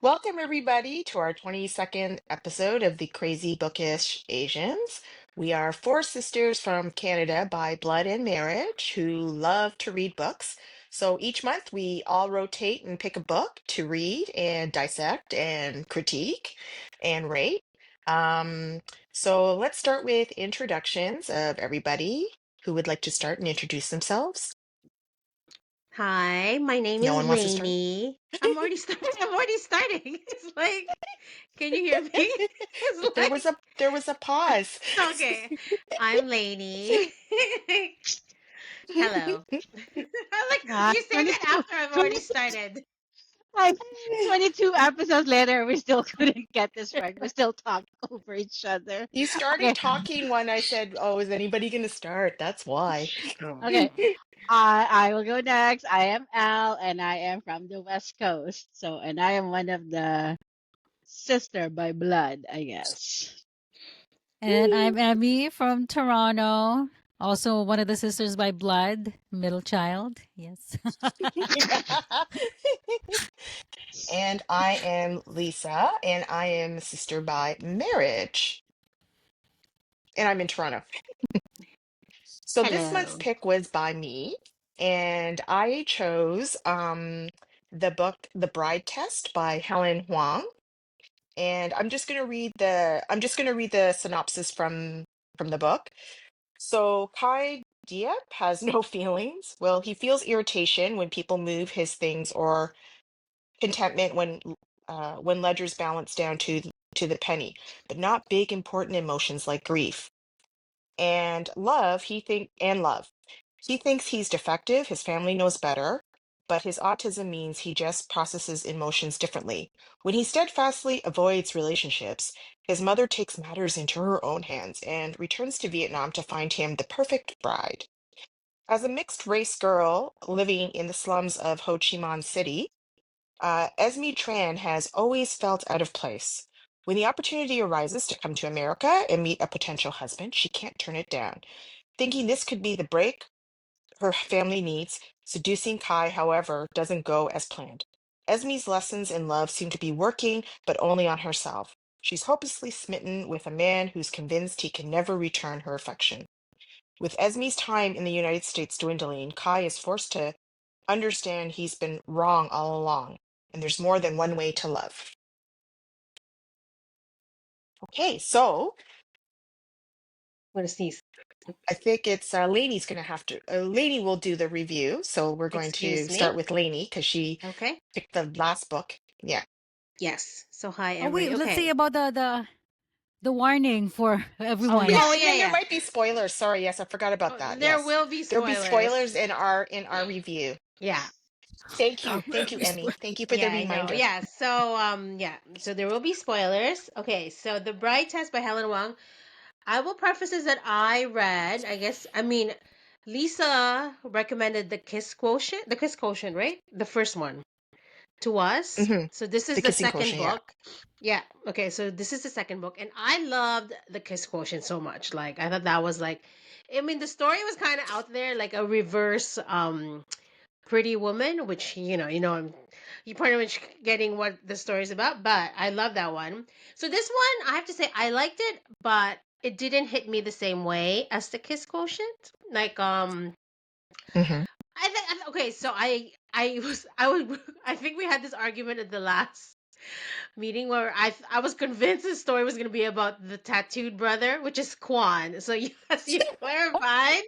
Welcome, everybody, to our 22nd episode of the Crazy Bookish Asians. We are four sisters from Canada by blood and marriage who love to read books. So each month we all rotate and pick a book to read and dissect and critique and rate. Um, so let's start with introductions of everybody who would like to start and introduce themselves. Hi, my name No is one wants to start. Lainey. I'm already starting. I'm already starting. It's like, can you hear me? It's There was like, a pause. okay, I'm Lainey. Hello. I'm like, God, you say that 22, after I've already 20, started. like 22 episodes later, we still couldn't get this right. We still talk over each other. You started Okay, talking when I said, "Oh, is anybody going to start?" That's why. okay. I will go next. I am Al, and I am from the West Coast. So, and I am one of the sister by blood, I guess. And I'm Emmy from Toronto. Also, one of the sisters by blood, middle child. Yes. And I am Lisa, and I am a sister by marriage, and I'm in Toronto. So this month's Hello. pick was by me, and I chose the book The Bride Test by Helen Hoang. And I'm just gonna read the synopsis from the book. So Kai Diep has no feelings. Well, he feels irritation when people move his things or contentment when ledgers balance down to the penny, but not big important emotions like grief. And love. He thinks he's defective, his family knows better, but his autism means he just processes emotions differently. When he steadfastly avoids relationships, his mother takes matters into her own hands and returns to Vietnam to find him the perfect bride. As a mixed race girl living in the slums of Ho Chi Minh City, Esme Tran has always felt out of place. When the opportunity arises to come to America and meet a potential husband, she can't turn it down. Thinking this could be the break her family needs, seducing Kai, however, doesn't go as planned. Esme's lessons in love seem to be working, but only on herself. She's hopelessly smitten with a man who's convinced he can never return her affection. With Esme's time in the United States dwindling, Kai is forced to understand he's been wrong all along, and there's more than one way to love. Okay, so What a sneeze. I think it's Lainey's going to have to. Lainey will do the review, so we're going to Excuse start me. with Lainey because she Okay. picked the last book. Yeah. Yes. So hi, Oh wait, everybody. let's see Okay. about the warning for Oh everyone. yeah, Oh and yeah, then there yeah. might be spoilers. Sorry, yes, I forgot about Oh, that. there Yes, will be there'll be spoilers. spoilers in our review. Yeah. Thank you, Emmy. Thank you for the Yeah, I know. reminder. Yeah. So there will be spoilers. Okay, so The Bride Test by Helen Wang. I will preface this that I read, I mean, Lisa recommended the Kiss Quotient, right? The first one to us. Hmm. So this The is the kissing second quotient. Yeah. book. Yeah. Okay, so this is the second book and I loved the Kiss Quotient so much. Like I thought that was like I mean the story was kind of out there like a reverse Pretty Woman, which you pretty much getting what the story is about. But I love that one. So this one, I have to say, I liked it, but it didn't hit me the same way as the Kiss Quotient. Like Hmm. I think okay. So I was I think we had this argument at the last meeting where I was convinced the story was gonna be about the tattooed brother, which is Kwan. So yes, you clarified.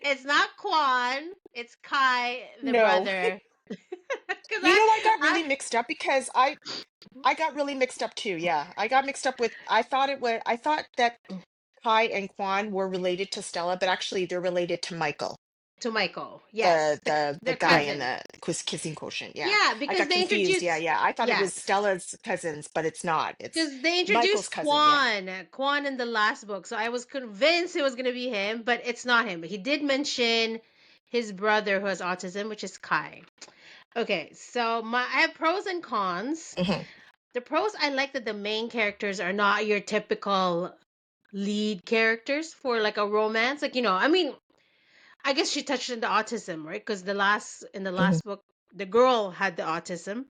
It's not Kwan. It's Kai, the No. brother. Because I got I really mixed up because I got really mixed up too. Yeah, I got mixed up with. I thought that Kai and Kwan were related to Stella, but actually they're related to Michael. to Michael. Yes, The their guy in cousin. the kissing quotient. Yeah, Yeah, I because got they confused. Yeah, introduced yeah. I thought it was yes, Stella's cousins, but it's not. It's because they Michael's introduced cousin. Yeah. Quan in the last book. So I was convinced it was gonna be him, but it's not him. But he did mention his brother who has autism, which is Kai. Okay, so I have pros and cons. Hmm. The pros, I like that the main characters are not your typical lead characters for like a romance. Like I mean, I guess she touched on the autism, right? Because in the Hmm. last book, the girl had the autism.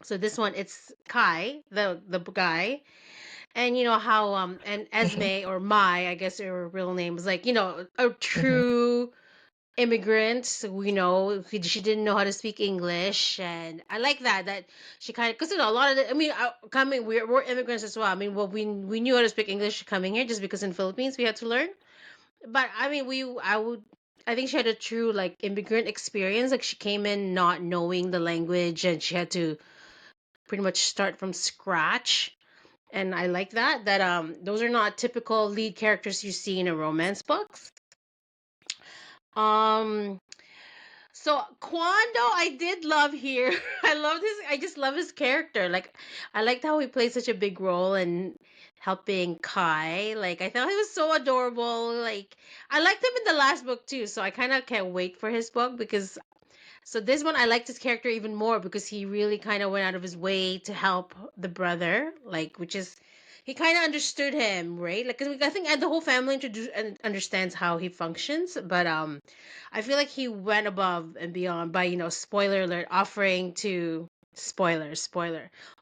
So this one, it's Kai, the guy, and you know how and Hmm. Esme, or Mai, I guess her real name, is like, a Hmm. true immigrant. So, she didn't know how to speak English, and I like that she kind of, because a lot of the, I mean, coming, we're immigrants as well. I mean, well, we knew how to speak English coming here, just because in Philippines we had to learn. But I mean, I think she had a true like immigrant experience. Like she came in not knowing the language, and she had to pretty much start from scratch. And I like that those are not typical lead characters you see in a romance books. Um so Kwando, I did love here. I just love his character. Like I liked how he played such a big role in helping Kai. Like I thought he was so adorable. Like I liked him in the last book too, so I kind of can't wait for his book, because so this one I liked his character even more, because he really kind of went out of his way to help the brother, like, which is, he kind of understood him, right? Like 'cause I think the whole family and understands how he functions, but I feel like he went above and beyond by, spoiler alert, offering to spoiler,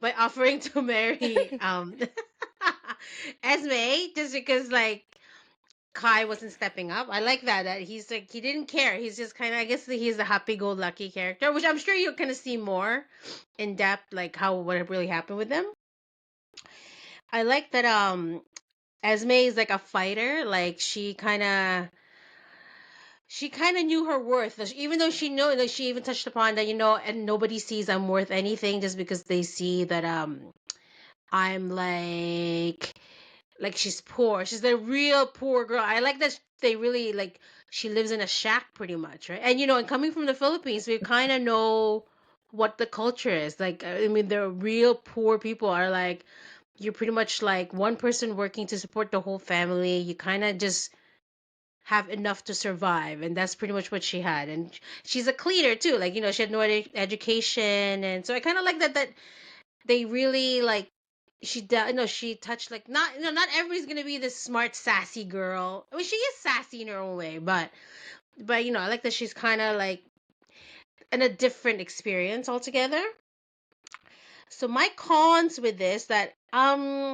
by offering to marry Esme, just because like Kai wasn't stepping up. I like that he's like, he didn't care. He's just kind of, I guess he's a happy-go-lucky character, which I'm sure you're gonna see more in depth, like how what really happened with them. I like that Esme is like a fighter. Like she kind of knew her worth. Even though she know, like she even touched upon that, and nobody sees I'm worth anything, just because they see that I'm like she's poor. She's the real poor girl. I like that they really like, she lives in a shack pretty much, right? And and coming from the Philippines, we kind of know what the culture is. Like I mean, the real poor people are like, you're pretty much like one person working to support the whole family. You kind of just have enough to survive, and that's pretty much what she had. And she's a cleaner too. Like she had no education, and so I kind of like that they really like, she touched like, not not everybody's gonna be this smart sassy girl. I mean, she is sassy in her own way, but I like that she's kind of like in a different experience altogether. So my cons with this, that I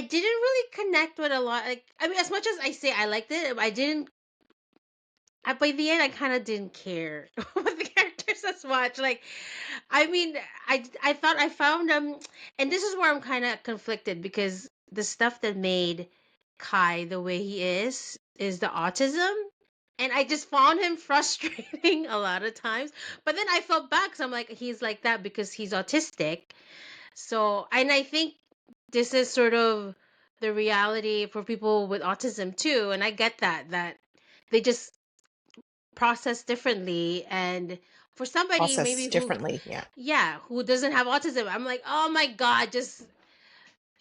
didn't really connect with a lot. Like I mean, as much as I say I liked it, I didn't. By the end, I kind of didn't care with the characters as much. Like I mean, I thought I found and this is where I'm kind of conflicted, because the stuff that made Kai the way he is the autism, and I just found him frustrating a lot of times. But then I felt bad, because I'm like, he's like that because he's autistic. So, and I think this is sort of the reality for people with autism too, and I get that they just process differently. And for somebody maybe Process who, differently. Yeah. yeah, who doesn't have autism, I'm like, oh my god, just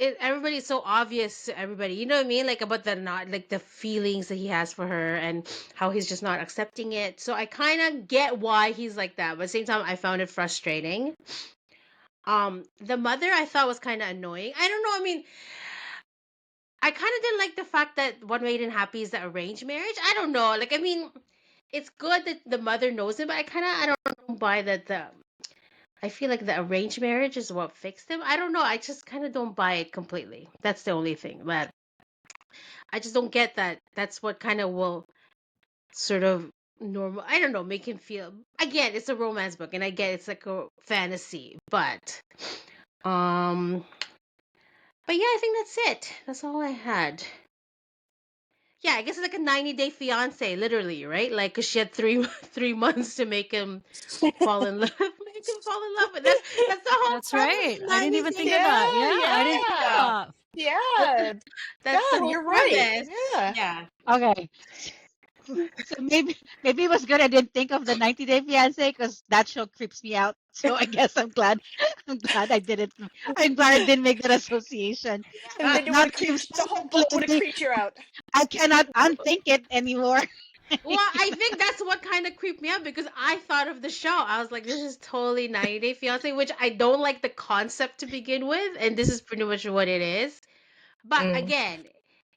everybody's so obvious to everybody, you know what I mean, like about the, not like the feelings that he has for her, and how he's just not accepting it. So I kind of get why he's like that, but at the same time I found it frustrating. The mother I thought was kind of annoying. I don't know, I mean, I kind of didn't like the fact that what made him happy is the arranged marriage. I don't know, like, I mean, it's good that the mother knows him, but I don't buy that the I feel like the arranged marriage is what fixed him. I don't know. I just kind of don't buy it completely. That's the only thing. But I just don't get that. That's what kind of will sort of normal. I don't know. Make him feel. Again, it's a romance book, and I get it's like a fantasy. Um, but yeah, I think that's it. That's all I had. Yeah, I guess it's like a 90-day fiance, literally, right? Like, cause she had three 3 months to make him fall in love. Make him fall in love. But that's the whole That's premise right. of I didn't 90 even think days. of that. Yeah. Yeah, I didn't think of Yeah. that. Yeah. That's the God, whole you're right. premise. Yeah. Yeah. Okay. So maybe it was good I didn't think of the 90-Day Fiance because that show creeps me out. So I guess I'm glad I didn't. I'm glad I didn't make that association. And then it would Now have that you've creeped the said whole it, book would have Lizzie, creeped you out. I cannot unthink it anymore. Well, I think that's what kind of creeped me out, because I thought of the show. I was like, this is totally 90 Day Fiance, which I don't like the concept to begin with. And this is pretty much what it is. But Mm, again,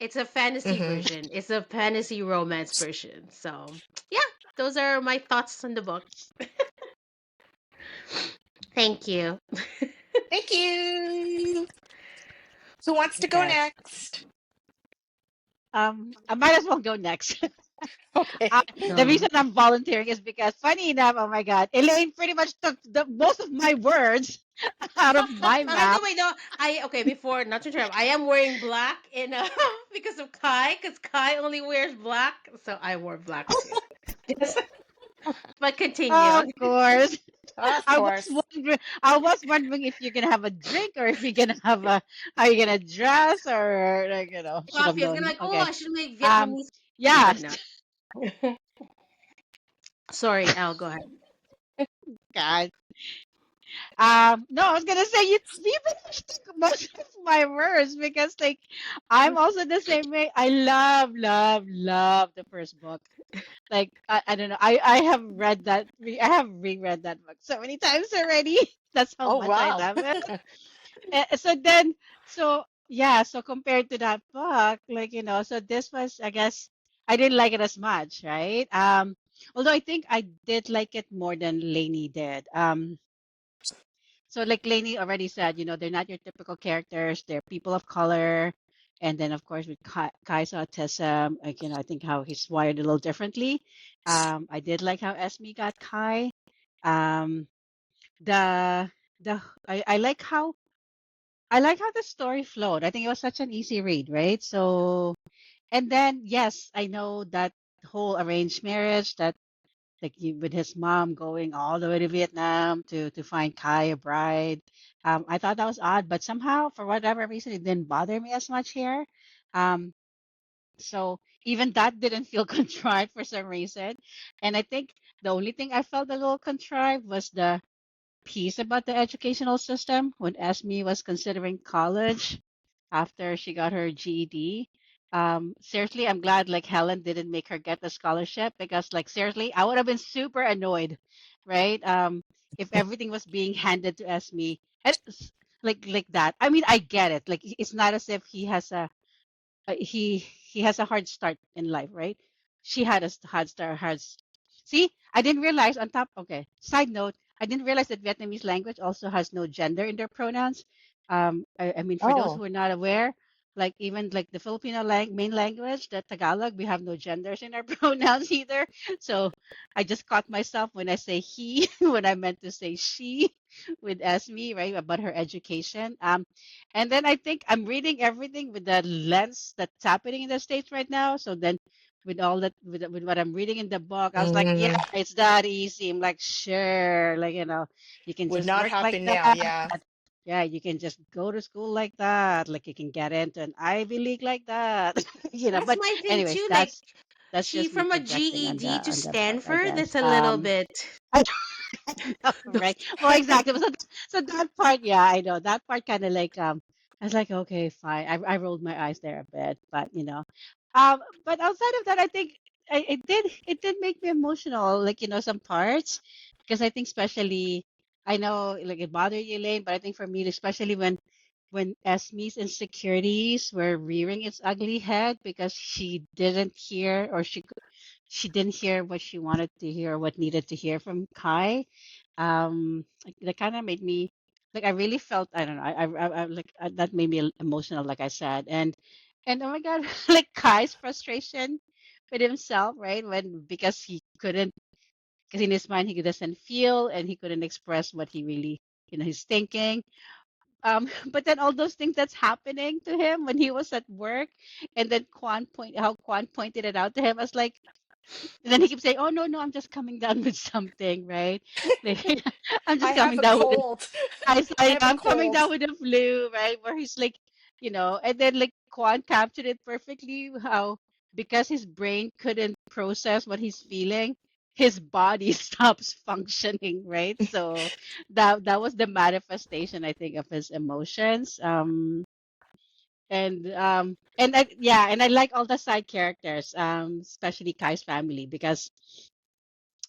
it's a fantasy hmm. version, it's a fantasy romance version. So, yeah, those are my thoughts on the book. Thank you. Thank you. Who wants to go Okay. next? I might as well go next. Okay. Uh, the Go. reason I'm volunteering is because, funny enough, oh my God, Elaine pretty much took most of my words out of my By the mouth. way, no, I okay. Before, not to interrupt, I am wearing black in because of Kai, because Kai only wears black, so I wore black too. Yes, but continue. Of course. Of course. I was wondering if you're gonna have a drink or if you're gonna have a, are you gonna dress or like, should have Coffee. I was gonna known. like, oh, Okay. I should make Um, Vietnamese tea, yeah, but no. Sorry, Al. Go ahead. God. No, I was gonna say you finished most of my words because like I'm also the same way. I love the first book. Like I don't know. I have read that. I have reread that book so many times already. That's how Oh, much I wow. love it. So then, so yeah. So compared to that book, like so this was, I guess, I didn't like it as much, right? Although I think I did like it more than Lainey did. So like Lainey already said, they're not your typical characters. They're people of color. And then of course with Kai's autism, like, I think how he's wired a little differently. I did like how Esme got Kai. Um, the the I like how the story flowed. I think it was such an easy read, right? So, and then yes, I know that whole arranged marriage that like with his mom going all the way to Vietnam to find Kai a bride. I thought that was odd, but somehow for whatever reason it didn't bother me as much here. Um, so even that didn't feel contrived for some reason. And I think the only thing I felt a little contrived was the piece about the educational system when Esme was considering college after she got her GED. Seriously, I'm glad like Helen didn't make her get the scholarship because like seriously, I would have been super annoyed, right? If everything was being handed to Esme and like that. I mean, I get it. Like it's not as if he has a hard start in life, right? She had a hard start. See, I didn't realize on top. Okay, side note, I didn't realize that Vietnamese language also has no gender in their pronouns. I mean, for those Oh, who are not aware, like even like the Filipino main language, the Tagalog, we have no genders in our pronouns either. So I just caught myself when I say he when I meant to say she with Esme, right, about her education. And then I think I'm reading everything with the lens that's happening in the States right now. So then with all that, with what I'm reading in the book, I was like, yeah, mm, it's that easy. I'm like, sure, like, you can would just not work like happen now. that. Yeah. Yeah, you can just go to school like that. Like you can get into an Ivy League like that. That's But my thing anyways, too. Like that's she just me from a projecting on GED to the book, I Stanford. guess. That's a little bit. Right. Well, exactly. So that part, yeah, I know that part kind of like I was like, okay, fine. I rolled my eyes there a bit, but but outside of that, I think it did make me emotional, like some parts, because I think especially I know like it bothered you, Elaine, but I think for me, especially when Esme's insecurities were rearing its ugly head because she didn't hear or she didn't hear what she wanted to hear or what needed to hear from Kai. Like, that kind of made me like I really felt I don't know I like that made me emotional, like I said, and oh my God, like Kai's frustration with himself, right? When because he couldn't because in his mind he doesn't feel and he couldn't express what he really he's thinking. But then all those things that's happening to him when he was at work, and then how Quan pointed it out to him, I was like, and then he keeps saying, "Oh no, no, I'm just coming down with something, right? Like, I'm I just have coming a down with cold. I have a I'm coming cold. down with the flu, right?" Where he's like, and then like Quan captured it perfectly how because his brain couldn't process what he's feeling, his body stops functioning, right? So that was the manifestation, I think, of his emotions. And I like all the side characters, especially Kai's family, because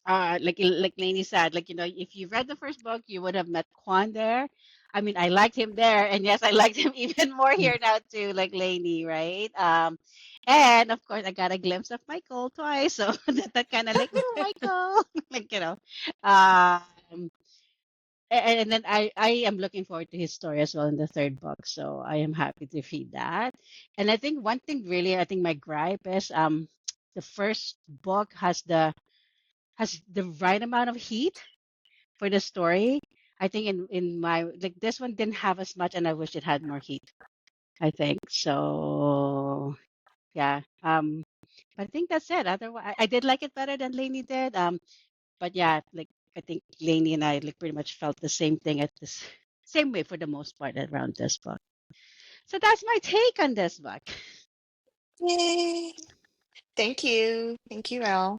like Lainey said, like if you read the first book, you would have met Quan there. I mean, I liked him there, and yes, I liked him even more here now too, like Lainey, right? And of course, I got a glimpse of Michael twice, so that kind of like little Michael, like um, And then I am looking forward to his story as well in the third book. So I am happy to read that. And I think one thing really, I think my gripe is the first book has the right amount of heat for the story. I think in my like this one didn't have as much, and I wish it had more heat. I think so. Yeah. But I think that's it. Otherwise, I did like it better than Lainey did. But yeah, like I think Lainey and I like pretty much felt the same thing at this same way for the most part around this book. So that's my take on this book. Yay. Thank you. Thank you, Elle.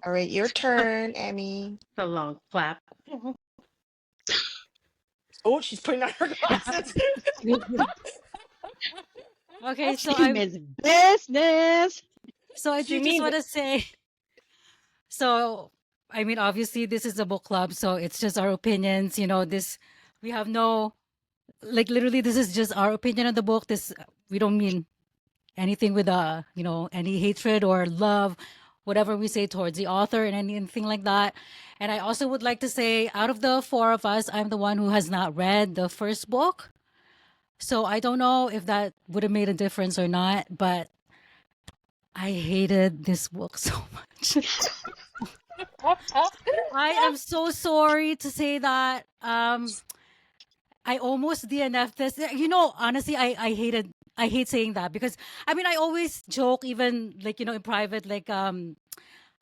All right, your turn, Emmy. A long clap. Oh, she's putting on her glasses. Okay, She means business. so I She do just means want it. to say, so I mean, obviously this is a book club, so it's just our opinions. This we have no, like, literally this is just our opinion of the book. This we don't mean anything with any hatred or love, whatever we say towards the author and anything like that. And I also would like to say, out of the four of us, I'm the one who has not read the first book. So I don't know if that would have made a difference or not, but I hated this book so much. I am so sorry to say that. I almost DNF'd this. Honestly, I hate saying that because I mean I always joke, even like in private, like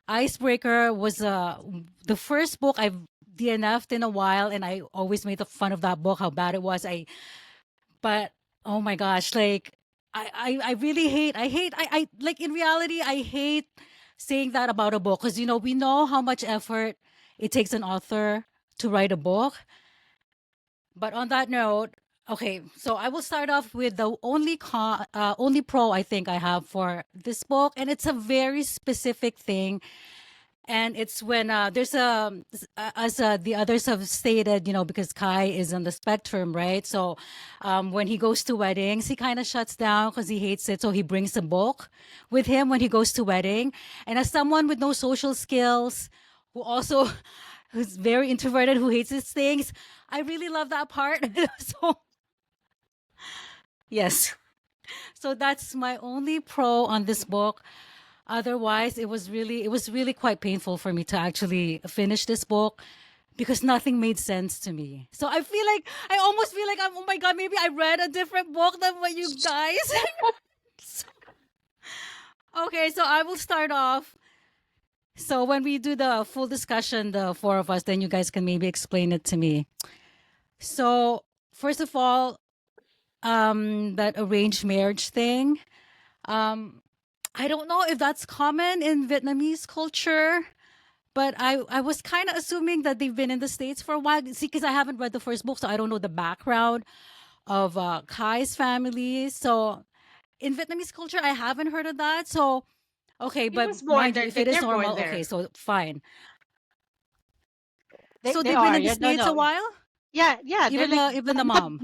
Icebreaker was the first book I've DNF'd in a while, and I always made the fun of that book, how bad it was. But oh my gosh, like I really hate, I like, in reality, I hate saying that about a book, because we know how much effort it takes an author to write a book. But on that note, okay, so I will start off with the only pro I think I have for this book, and it's a very specific thing. And it's when there's as the others have stated, because Kai is on the spectrum, right? So when he goes to weddings, he kind of shuts down because he hates it. So he brings a book with him when he goes to wedding. And as someone with no social skills, who also who's very introverted, who hates his things, I really love that part. So yes, so that's my only pro on this book. Otherwise, it was really quite painful for me to actually finish this book because nothing made sense to me. So I almost feel like oh my god, maybe I read a different book than what you guys. So- okay, so I will start off. So when we do the full discussion, the four of us, then you guys can maybe explain it to me. So first of all, that arranged marriage thing. Um, I don't know if that's common in Vietnamese culture, but I was kind of assuming that they've been in the States for a while. See, because I haven't read the first book, so I don't know the background of Kai's family. So in Vietnamese culture, I haven't heard of that. So, okay, He but was born mind you, there. if it is They're born normal, okay, there. so fine. They So they they've been are. in the Yeah, no, States a no. while? Yeah, they're Even like the not mom.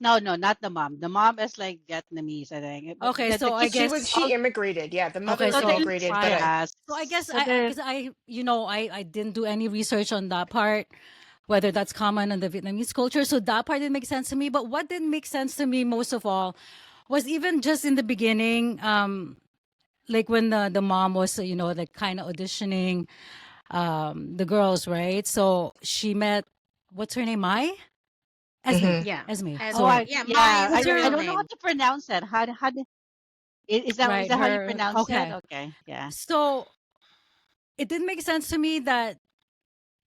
no, no, not the mom. The mom is like Vietnamese, I think. But Okay, the so I kids She are guess, was all she immigrated. Yeah, the okay, mother so they so immigrated, but fine. yes. So I guess So they're I didn't do any research on that part, whether that's common in the Vietnamese culture. So that part didn't make sense to me. But what didn't make sense to me most of all was even just in the beginning, like when the mom was, like kind of auditioning the girls, right? So she met, what's her name? Mai? Esme. hmm Yeah. Esme. oh Esme. So Yeah, Mai yeah, is what's her I real your don't know how name. to pronounce it. How is right? that how you Her pronounce it? okay. Okay, yeah. So it didn't make sense to me that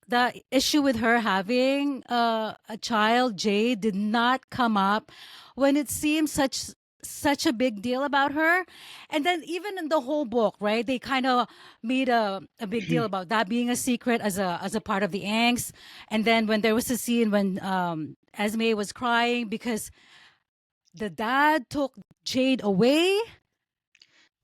the issue with her having a child, Jade, did not come up when it seemed such a big deal about her. And then even in the whole book, right, they kind of made a big deal about that being a secret as a part of the angst. And then when there was a scene when Esme was crying because the dad took Jade away.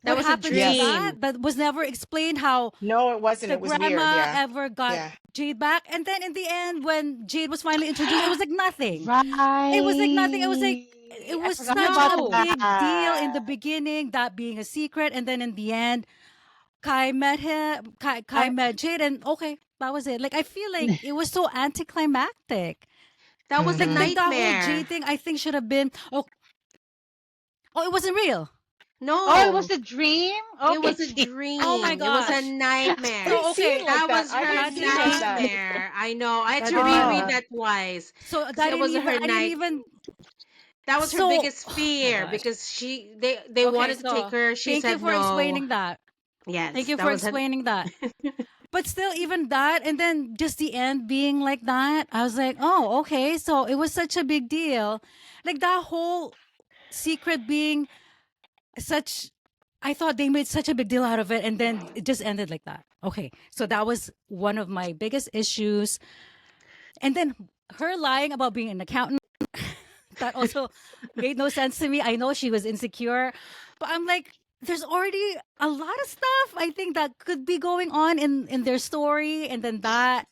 That What was a happened to Yes. that? dream. That was never explained, how No, it wasn't. the It was weird. grandma Yeah. ever got Yeah. Jade back. And then in the end, when Jade was finally introduced, it was like nothing. It was like nothing. It was like, Right. it I was forgot such about a No. big deal in that. the beginning, that being a secret. And then in the end, Kai met him, Kai I met Jade, and okay, That was it. Like I feel like it was so anticlimactic. That was a Like that whole J nightmare. thing, I think should have been. Oh, it wasn't real. Oh, it was No, a dream? it Okay, was a see. Oh my dream. It was a gosh. I nightmare. didn't So see it okay, like That that. was I her didn't that see did it like not. that. nightmare. I know. I had That to did not. reread Ah, that twice So because that it didn't was even. her I didn't night. even. That was her So biggest oh my fear gosh. because they Okay, wanted to take so her. She thank you said for no. explaining that. Thank Yes, you that for was her. explaining that. But still, even that, and then just the end being like that, I was like, oh, okay. So it was such a big deal. Like that whole secret being such, I thought they made such a big deal out of it, and then it just ended like that. Okay. So that was one of my biggest issues. And then her lying about being an accountant, that also made no sense to me. I know she was insecure, but I'm like, there's already a lot of stuff I think that could be going on in their story, and then that,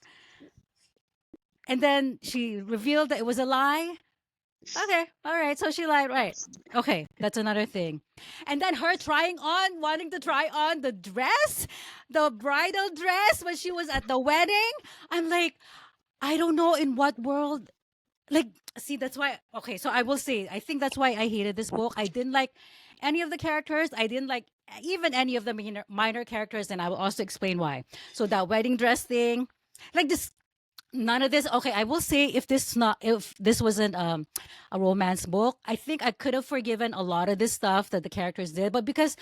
and then she revealed that it was a lie. Okay, all right. So she lied, right? Okay, that's another thing. And then her wanting to try on the dress, the bridal dress when she was at the wedding. I'm like, I don't know in what world. Like, see, that's why. Okay, so I will say, I think that's why I hated this book. I didn't like any of the characters. I didn't like even any of the minor characters, and I will also explain why. So that wedding dress thing, like this, none of this. Okay, I will say if this wasn't a romance book, I think I could have forgiven a lot of this stuff that the characters did. But because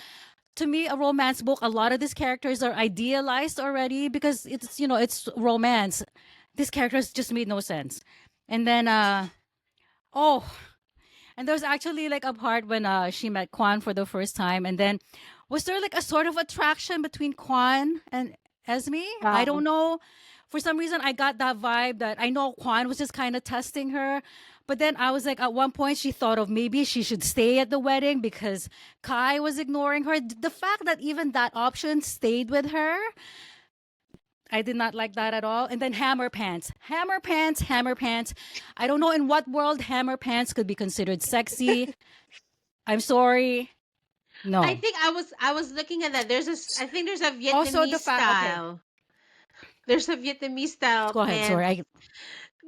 to me, a romance book, a lot of these characters are idealized already because it's romance. These characters just made no sense. And then oh, and there was actually like a part when she met Kwan for the first time, and then was there like a sort of attraction between Kwan and Esme? I Yeah. don't know. For some reason, I got that vibe that I know Kwan was just kind of testing her. But then I was like, at one point, she thought of maybe she should stay at the wedding because Kai was ignoring her. The fact that even that option stayed with her, I did not like that at all. And then hammer pants. Hammer pants, hammer pants. I don't know in what world hammer pants could be considered sexy. I'm sorry. I No. think I was looking at that. I think there's a Also Vietnamese the fact okay. style. There's a Vietnamese style Go ahead. Sorry. pants.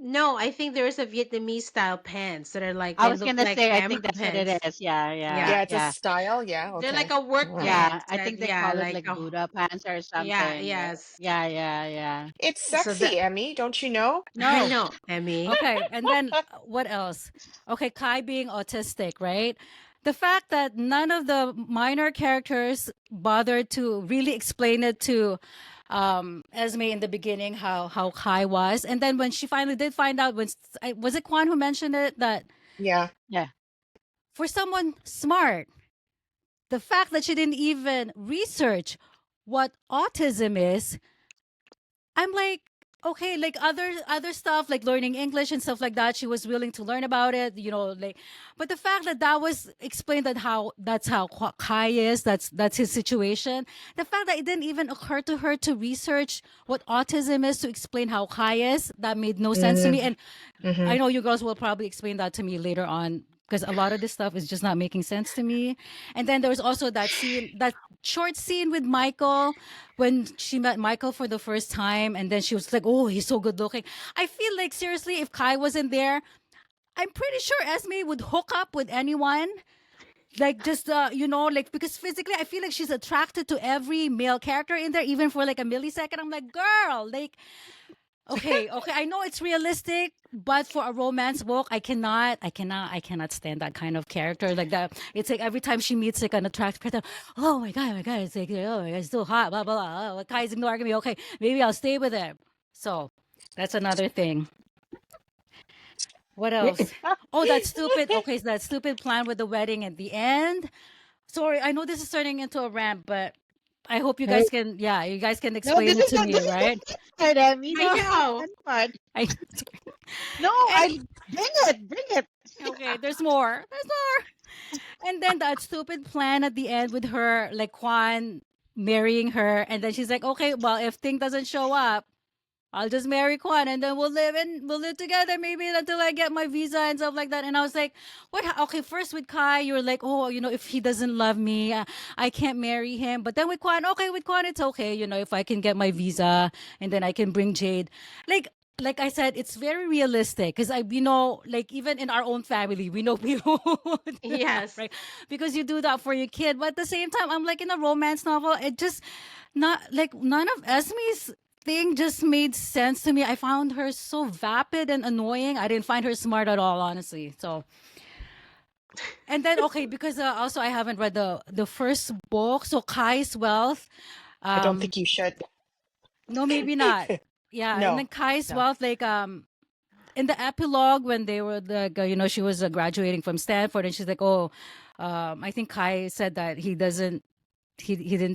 No, I think there is a Vietnamese style pants that are like I they was look gonna like say I hammer think that's what it pants. is. Yeah, yeah, Yeah. yeah, it's a yeah. style. Yeah, They're like okay. a work Mm. Yeah. pants. I think they Yeah, call it like like a Buddha pants or yeah, something. yes. Yeah, yeah, yeah. It's So that sexy, Emmy, don't you know? I No. know, Emmy. Okay. And then what else? Okay, Kai being autistic, right? The fact that none of the minor characters bothered to really explain it to Esme in the beginning how Kai was. And then when she finally did find out was it Kwan who mentioned it that Yeah. Yeah. for someone smart, the fact that she didn't even research what autism is, I'm like, okay, like other stuff like learning English and stuff like that, she was willing to learn about it, like, but the fact that that was explained that how that's how Kai is, that's his situation. The fact that it didn't even occur to her to research what autism is to explain how Kai is, that made no sense to me. And Mm-hmm. I know you girls will probably explain that to me later on because a lot of this stuff is just not making sense to me. And then there was also that scene, that short scene with Michael when she met Michael for the first time, and then she was like, "Oh, he's so good looking." I feel like seriously, if Kai wasn't there, I'm pretty sure Esme would hook up with anyone. Like just like because physically, I feel like she's attracted to every male character in there, even for like a millisecond. I'm like, girl, like okay. I know it's realistic, but for a romance book, I cannot stand that kind of character like that. It's like every time she meets like an attractive person, oh my god, it's like oh my god, it's so hot, blah blah blah. Oh, guy's ignoring me. Okay, maybe I'll stay with him. So that's another thing. What else? Oh, that stupid. Okay, so that stupid plan with the wedding at the end. Sorry, I know this is turning into a rant, but I hope you No, guys can. Yeah, you guys can no, explain it to me, this is right? the fun part, Emmy. I No, this is the know. fun part. I No, and I bring it. okay, there's more. There's more. And then that stupid plan at the end with her, like Kwan marrying her, and then she's like, okay, well, if Ting doesn't show up, I'll just marry Kwan and then we'll live together maybe until I get my visa and stuff like that. And I was like, what? Okay, first with Kai, you were like, oh, if he doesn't love me, I can't marry him. But then with Kwan, okay, with Kwan, it's okay. If I can get my visa and then I can bring Jade. Like, like I said, it's very realistic because like even in our own family, we know people who would do that, Yes. right? Because you do that for your kid. But at the same time, I'm like in a romance novel, it just not like none of Esme's thing just made sense to me. I found her so vapid and annoying. I didn't find her smart at all, honestly. So, and then okay, because also I haven't read the first book. So Kai's Wealth. I don't Um, think you should. no, maybe not. Yeah, and then No, Kai's no. Wealth, like in the epilogue when they were like, she was graduating from Stanford, and she's like, oh, I think Kai said that he didn't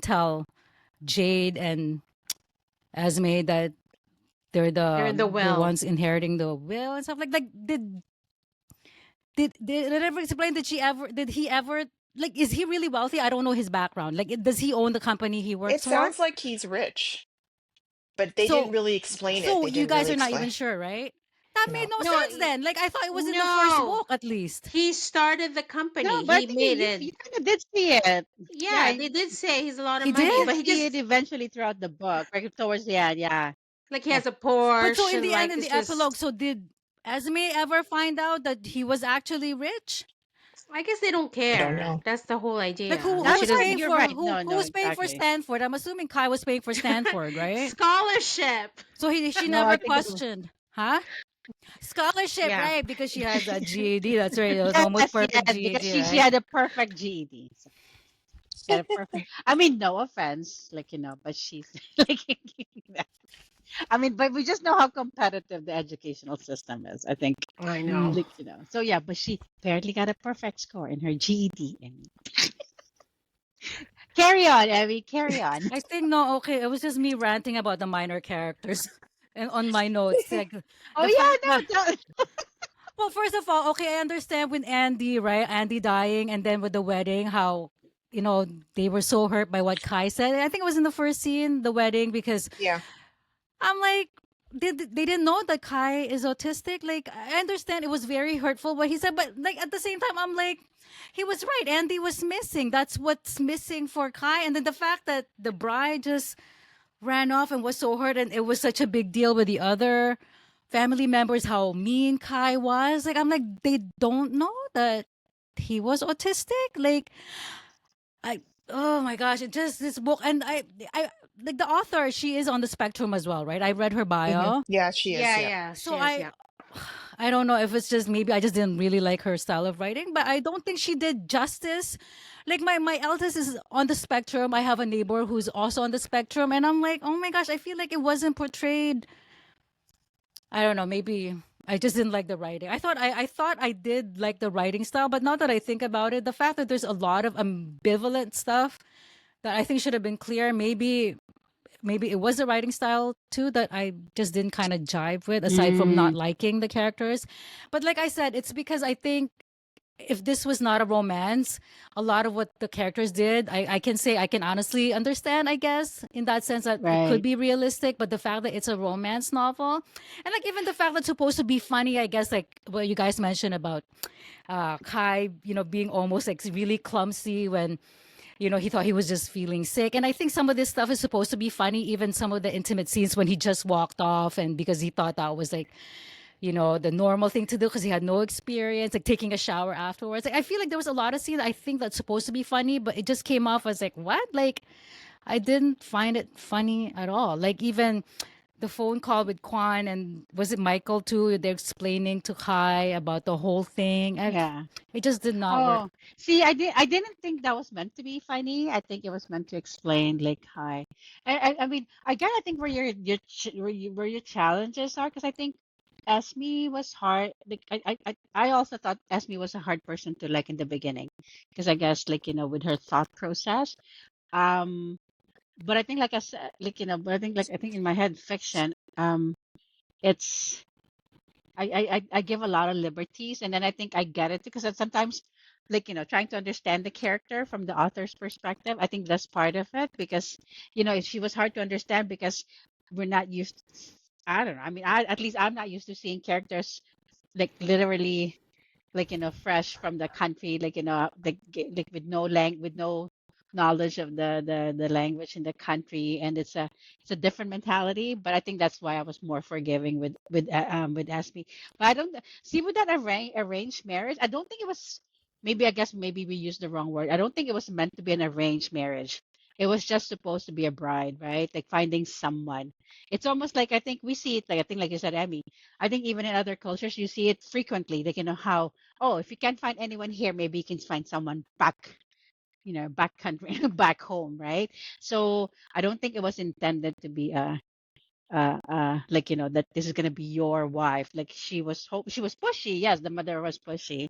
tell Jade and Esme that they're They're in the the well. ones inheriting the will and stuff like did it ever explain did he ever like is he really wealthy? I don't know his background. Like does he own the company he It works for? sounds like he's rich, but they didn't So really explain it. so They you didn't guys really are not explain. even sure, right? That made No. no No, sense then. Like I thought it was in the first no. book at least. He started the No, company. but I He think made you it. kind of did see it. Yeah, Yeah, they did say he's a lot of He you money, did? did but he see just it eventually throughout the book, right towards the end. Yeah, like he yeah. has a But so Porsche in and the end, like in it's the epilogue, just. so did Esme ever find out that he was actually rich? I guess they don't I don't care. know. That's the whole Like idea. who Like That she was part, paying doesn't. you're for right. No, who no, was paying for exactly. Stanford? I'm assuming Kai was paying for Stanford, right? Scholarship. So she No, I never think it was. questioned, huh? Scholarship, Yeah. right? Because she has a GED. That's right. It was almost Yes, perfect yes, because GED, she right? had a perfect GED. So she had a perfect. I mean, no offense, like but she's like. I mean, but we just know how competitive the educational system is. I think, I know. like So yeah, but she apparently got a perfect score in her GED. And carry on, Abby. Carry on. I think no. Okay, it was just me ranting about the minor characters, and on my notes, like Oh the yeah, fact that. no, Well, first of all, okay, I understand with Andy, right? Andy dying, and then with the wedding, how they were so hurt by what Kai said. I think it was in the first scene, the wedding, because Yeah. I'm like, they didn't know that Kai is autistic. Like, I understand it was very hurtful what he said, but like at the same time, I'm like, he was right. Andy was missing. That's what's missing for Kai. And then the fact that the bride just ran off and was so hurt, and it was such a big deal with the other family members how mean Kai was. Like, I'm like, they don't know that he was autistic. Like, I oh my gosh, it just this book, and I like the author. She is on the spectrum as well, right? I read her bio, Yeah, she is. Yeah, Yeah. yeah, she so is. Yeah. I don't know if it's just maybe I just didn't really like her style of writing, but I don't think she did justice. Like my eldest is on the spectrum. I have a neighbor who's also on the spectrum, and I'm like, oh my gosh, I feel like it wasn't portrayed. I don't know, maybe I just didn't like the writing. I thought I did like the writing style, but now that I think about it, the fact that there's a lot of ambivalent stuff that I think should have been clear, maybe it was the writing style too that I just didn't kind of jive with, aside from not Mm, liking the characters. But like I said, it's because I think if this was not a romance, a lot of what the characters did, I can say I can honestly understand, I guess, in that sense that it could right. be realistic. But the fact that it's a romance novel, and like even the fact that it's supposed to be funny, I guess, like what you guys mentioned about Kai, being almost like really clumsy when he thought he was just feeling sick. And I think some of this stuff is supposed to be funny, even some of the intimate scenes when he just walked off and because he thought that was like, the normal thing to do because he had no experience, like taking a shower afterwards. Like, I feel like there was a lot of scenes I think that's supposed to be funny, but it just came off as like, what? Like, I didn't find it funny at all. Like, even the phone call with Kwan and was it Michael too? They're explaining to Kai about the whole thing. Yeah. It just did not work. Oh, see, I didn't think that was meant to be funny. I think it was meant to explain, like, hi. I mean, I gotta think where where your challenges are, because I think Esme was hard. Like, I also thought Esme was a hard person to like in the beginning, because I guess like with her thought process. Um, but I think like I said, like but I think in my head fiction, it's I give a lot of liberties, and then I think I get it because sometimes, like trying to understand the character from the author's perspective, I think that's part of it because if she was hard to understand because we're not used I don't know. I mean, at least I'm not used to seeing characters like literally like fresh from the country, like like with no with no knowledge of the language in the country, and it's a different mentality. But I think that's why I was more forgiving with Asmi. But I don't see with that arranged marriage. I don't think it was. Maybe I guess maybe we used the wrong word. I don't think it was meant to be an arranged marriage. It was just supposed to be a bride, right? Like finding someone. It's almost like I think we see it like I think like you said, Emmy. I think even in other cultures you see it frequently. Like how, oh, if you can't find anyone here, maybe you can find someone back, back country, back home, right? So I don't think it was intended to be like that this is gonna be your wife. Like she was pushy. Yes, the mother was pushy.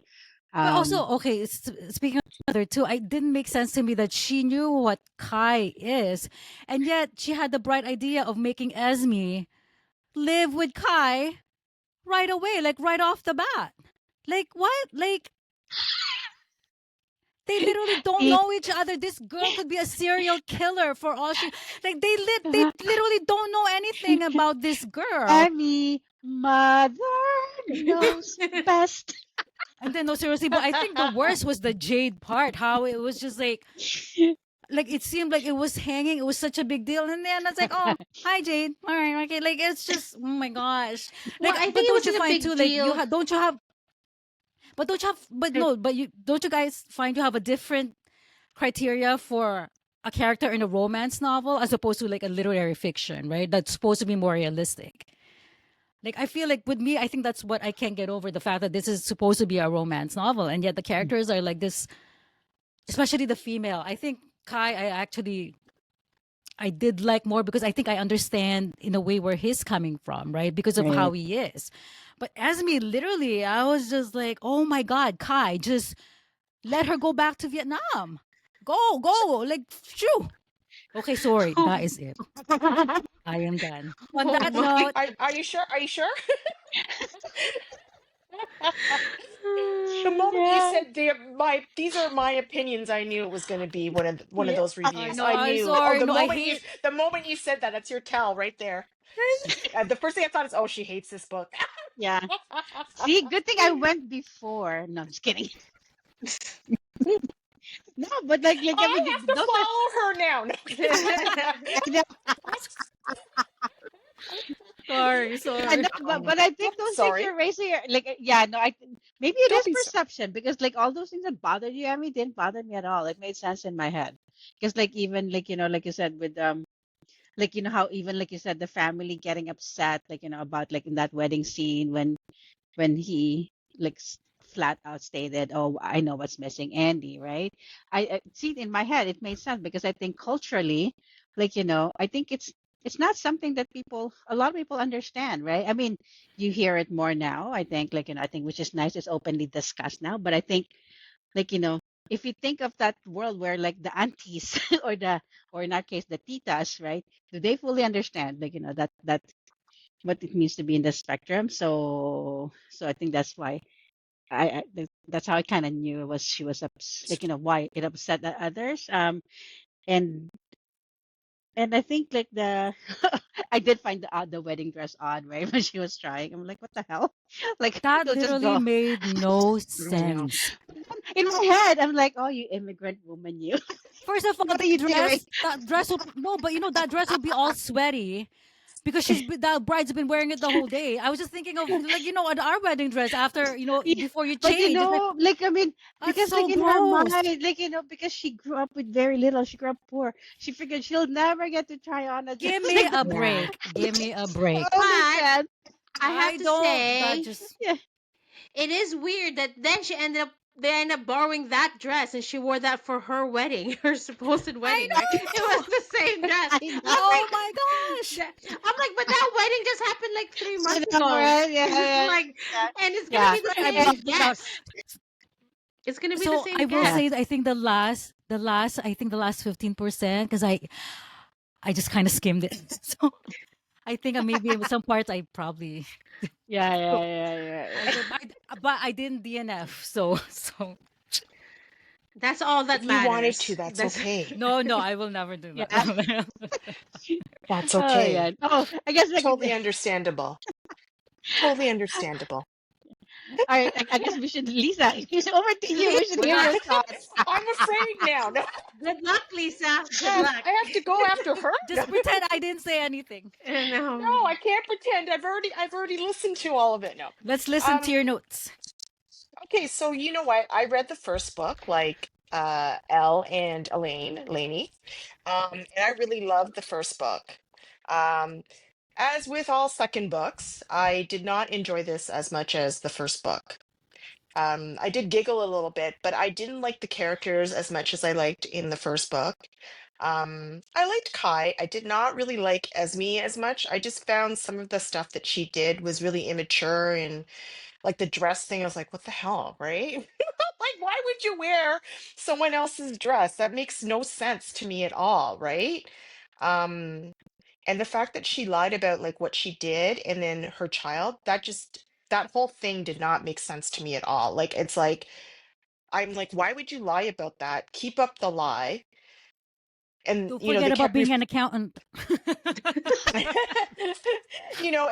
But also, Um, okay, speaking of mother too, it didn't make sense to me that she knew what Kai is, and yet she had the bright idea of making Esme live with Kai right away, like right off the bat. Like what? Like they literally don't see, know each other. This girl could be a serial killer for all she like they literally don't know anything about this girl. Emmy, mother knows best. And then no seriously, but I think the worst was the Jade part, how it was just like it seemed like it was hanging, it was such a big deal. And then it's like, oh, hi Jade. All right, okay. Like it's just oh my gosh. Well, Like I but think it don't you wasn't a find big too like deal. don't you have but I- no, but you don't you guys find you have a different criteria for a character in a romance novel as opposed to like a literary fiction, right? That's supposed to be more realistic. Like I feel like with me, I think that's what I can't get over, the fact that this is supposed to be a romance novel and yet the characters are like this, especially the female. I think Kai I did like more because I think I understand in a way where he's coming from, right? Because of how Right. he is. But Esme, literally, I was just like, oh my God, Kai, just let her go back to Vietnam. Go. Like, shoo. Okay, sorry. That is it. I am done. On oh that my. note, Are you sure? Are you sure? The moment you Yeah. said these are my opinions, I knew it was going to be one of Yeah. those I reviews. know, I I'm knew. Oh, sorry. No, I hate the moment you said that, that's your tell right there. The first thing I thought is, oh, she hates this book. Yeah. See, good thing I went before. No, I'm just kidding. No, but like I mean, I have to those are. follow her now. No. I know, I sorry. know, Oh my but I God, think those things sorry. you're raising are like, yeah, no, maybe it Don't is be so. perception because like all those things that bothered you, I mean, didn't bother me at all. It made sense in my head because like even like like you said with like how even like you said the family getting upset like about like in that wedding scene when he like flat out stated, "Oh, I know what's missing, Andy." Right? I see it in my head. It made sense because I think culturally, like I think it's not something that a lot of people understand, right? I mean, you hear it more now. I think like I think which is nice. It's openly discussed now. But I think like if you think of that world where like the aunties or in our case the titas, right? Do they fully understand like that what it means to be in the spectrum? So I think that's why that's how I kind of knew it was she was like why it upset the others. And I think like the I did find the wedding dress odd, right? When she was trying, I'm like, what the hell? Like, That they'll just literally go. made no I know. sense. In my head, I'm like, oh, you immigrant woman, you. First of all, What are you doing? that dress will no, but that dress will be all sweaty because the bride's been wearing it the whole day. I was just thinking of like at our wedding dress after Yeah, before you but change. It's like like I mean, that's because so like in her mind, gross. like because she grew up with very little, she grew up poor. She figured she'll never get to try on a dress Give me like a that. Yeah. break. Give me a break. I But understand. I have I to don't. That say, just Yeah, it is weird that then they ended up borrowing that dress and she wore that for her wedding, her supposed I wedding, right? It was know. the same dress. I know. I'm Oh like, my gosh. I'm like, but that wedding just happened like three I months know, ago. right? Yeah, yeah, Like, yeah, and it's gonna yeah. be the I And, same blocked it out. guest. It's gonna be the So I same will yeah. say guest. that I think the last 15% because I just kind of skimmed it. So I think maybe in some parts I probably Yeah, so yeah, yeah, yeah, I yeah. did, but I didn't DNF. So That's all that If you wanted matters. to, that's That's okay. no, I will never do Yeah. that. That's Oh okay. yeah. Oh, I guess like Totally understandable. Totally understandable. all right. I guess we should, Lisa. Over to you. We should Good hear luck. your thoughts. I'm afraid now. No, Good luck, Lisa. Good I luck. have to go after her. No, Just pretend I didn't say anything. And no, I can't pretend. I've already listened to all of it. No. Let's listen to Um, your notes. okay, so you know what? I read the first book, like Elle and Lainey. And I really loved the first book. Um, as with all second books, I did not enjoy this as much as the first book. I did giggle a little bit, but I didn't like the characters as much as I liked in the first book. I liked Kai. I did not really like Esme as much. I just found some of the stuff that she did was really immature, and like the dress thing, I was like, what the hell, right? Like, why would you wear someone else's dress? That makes no sense to me at all, right? Um, and the fact that she lied about like what she did and then her child, that whole thing did not make sense to me at all. Like, it's like, I'm like, why would you lie about that? Keep up the lie. And, Don't they forget about kept being an accountant.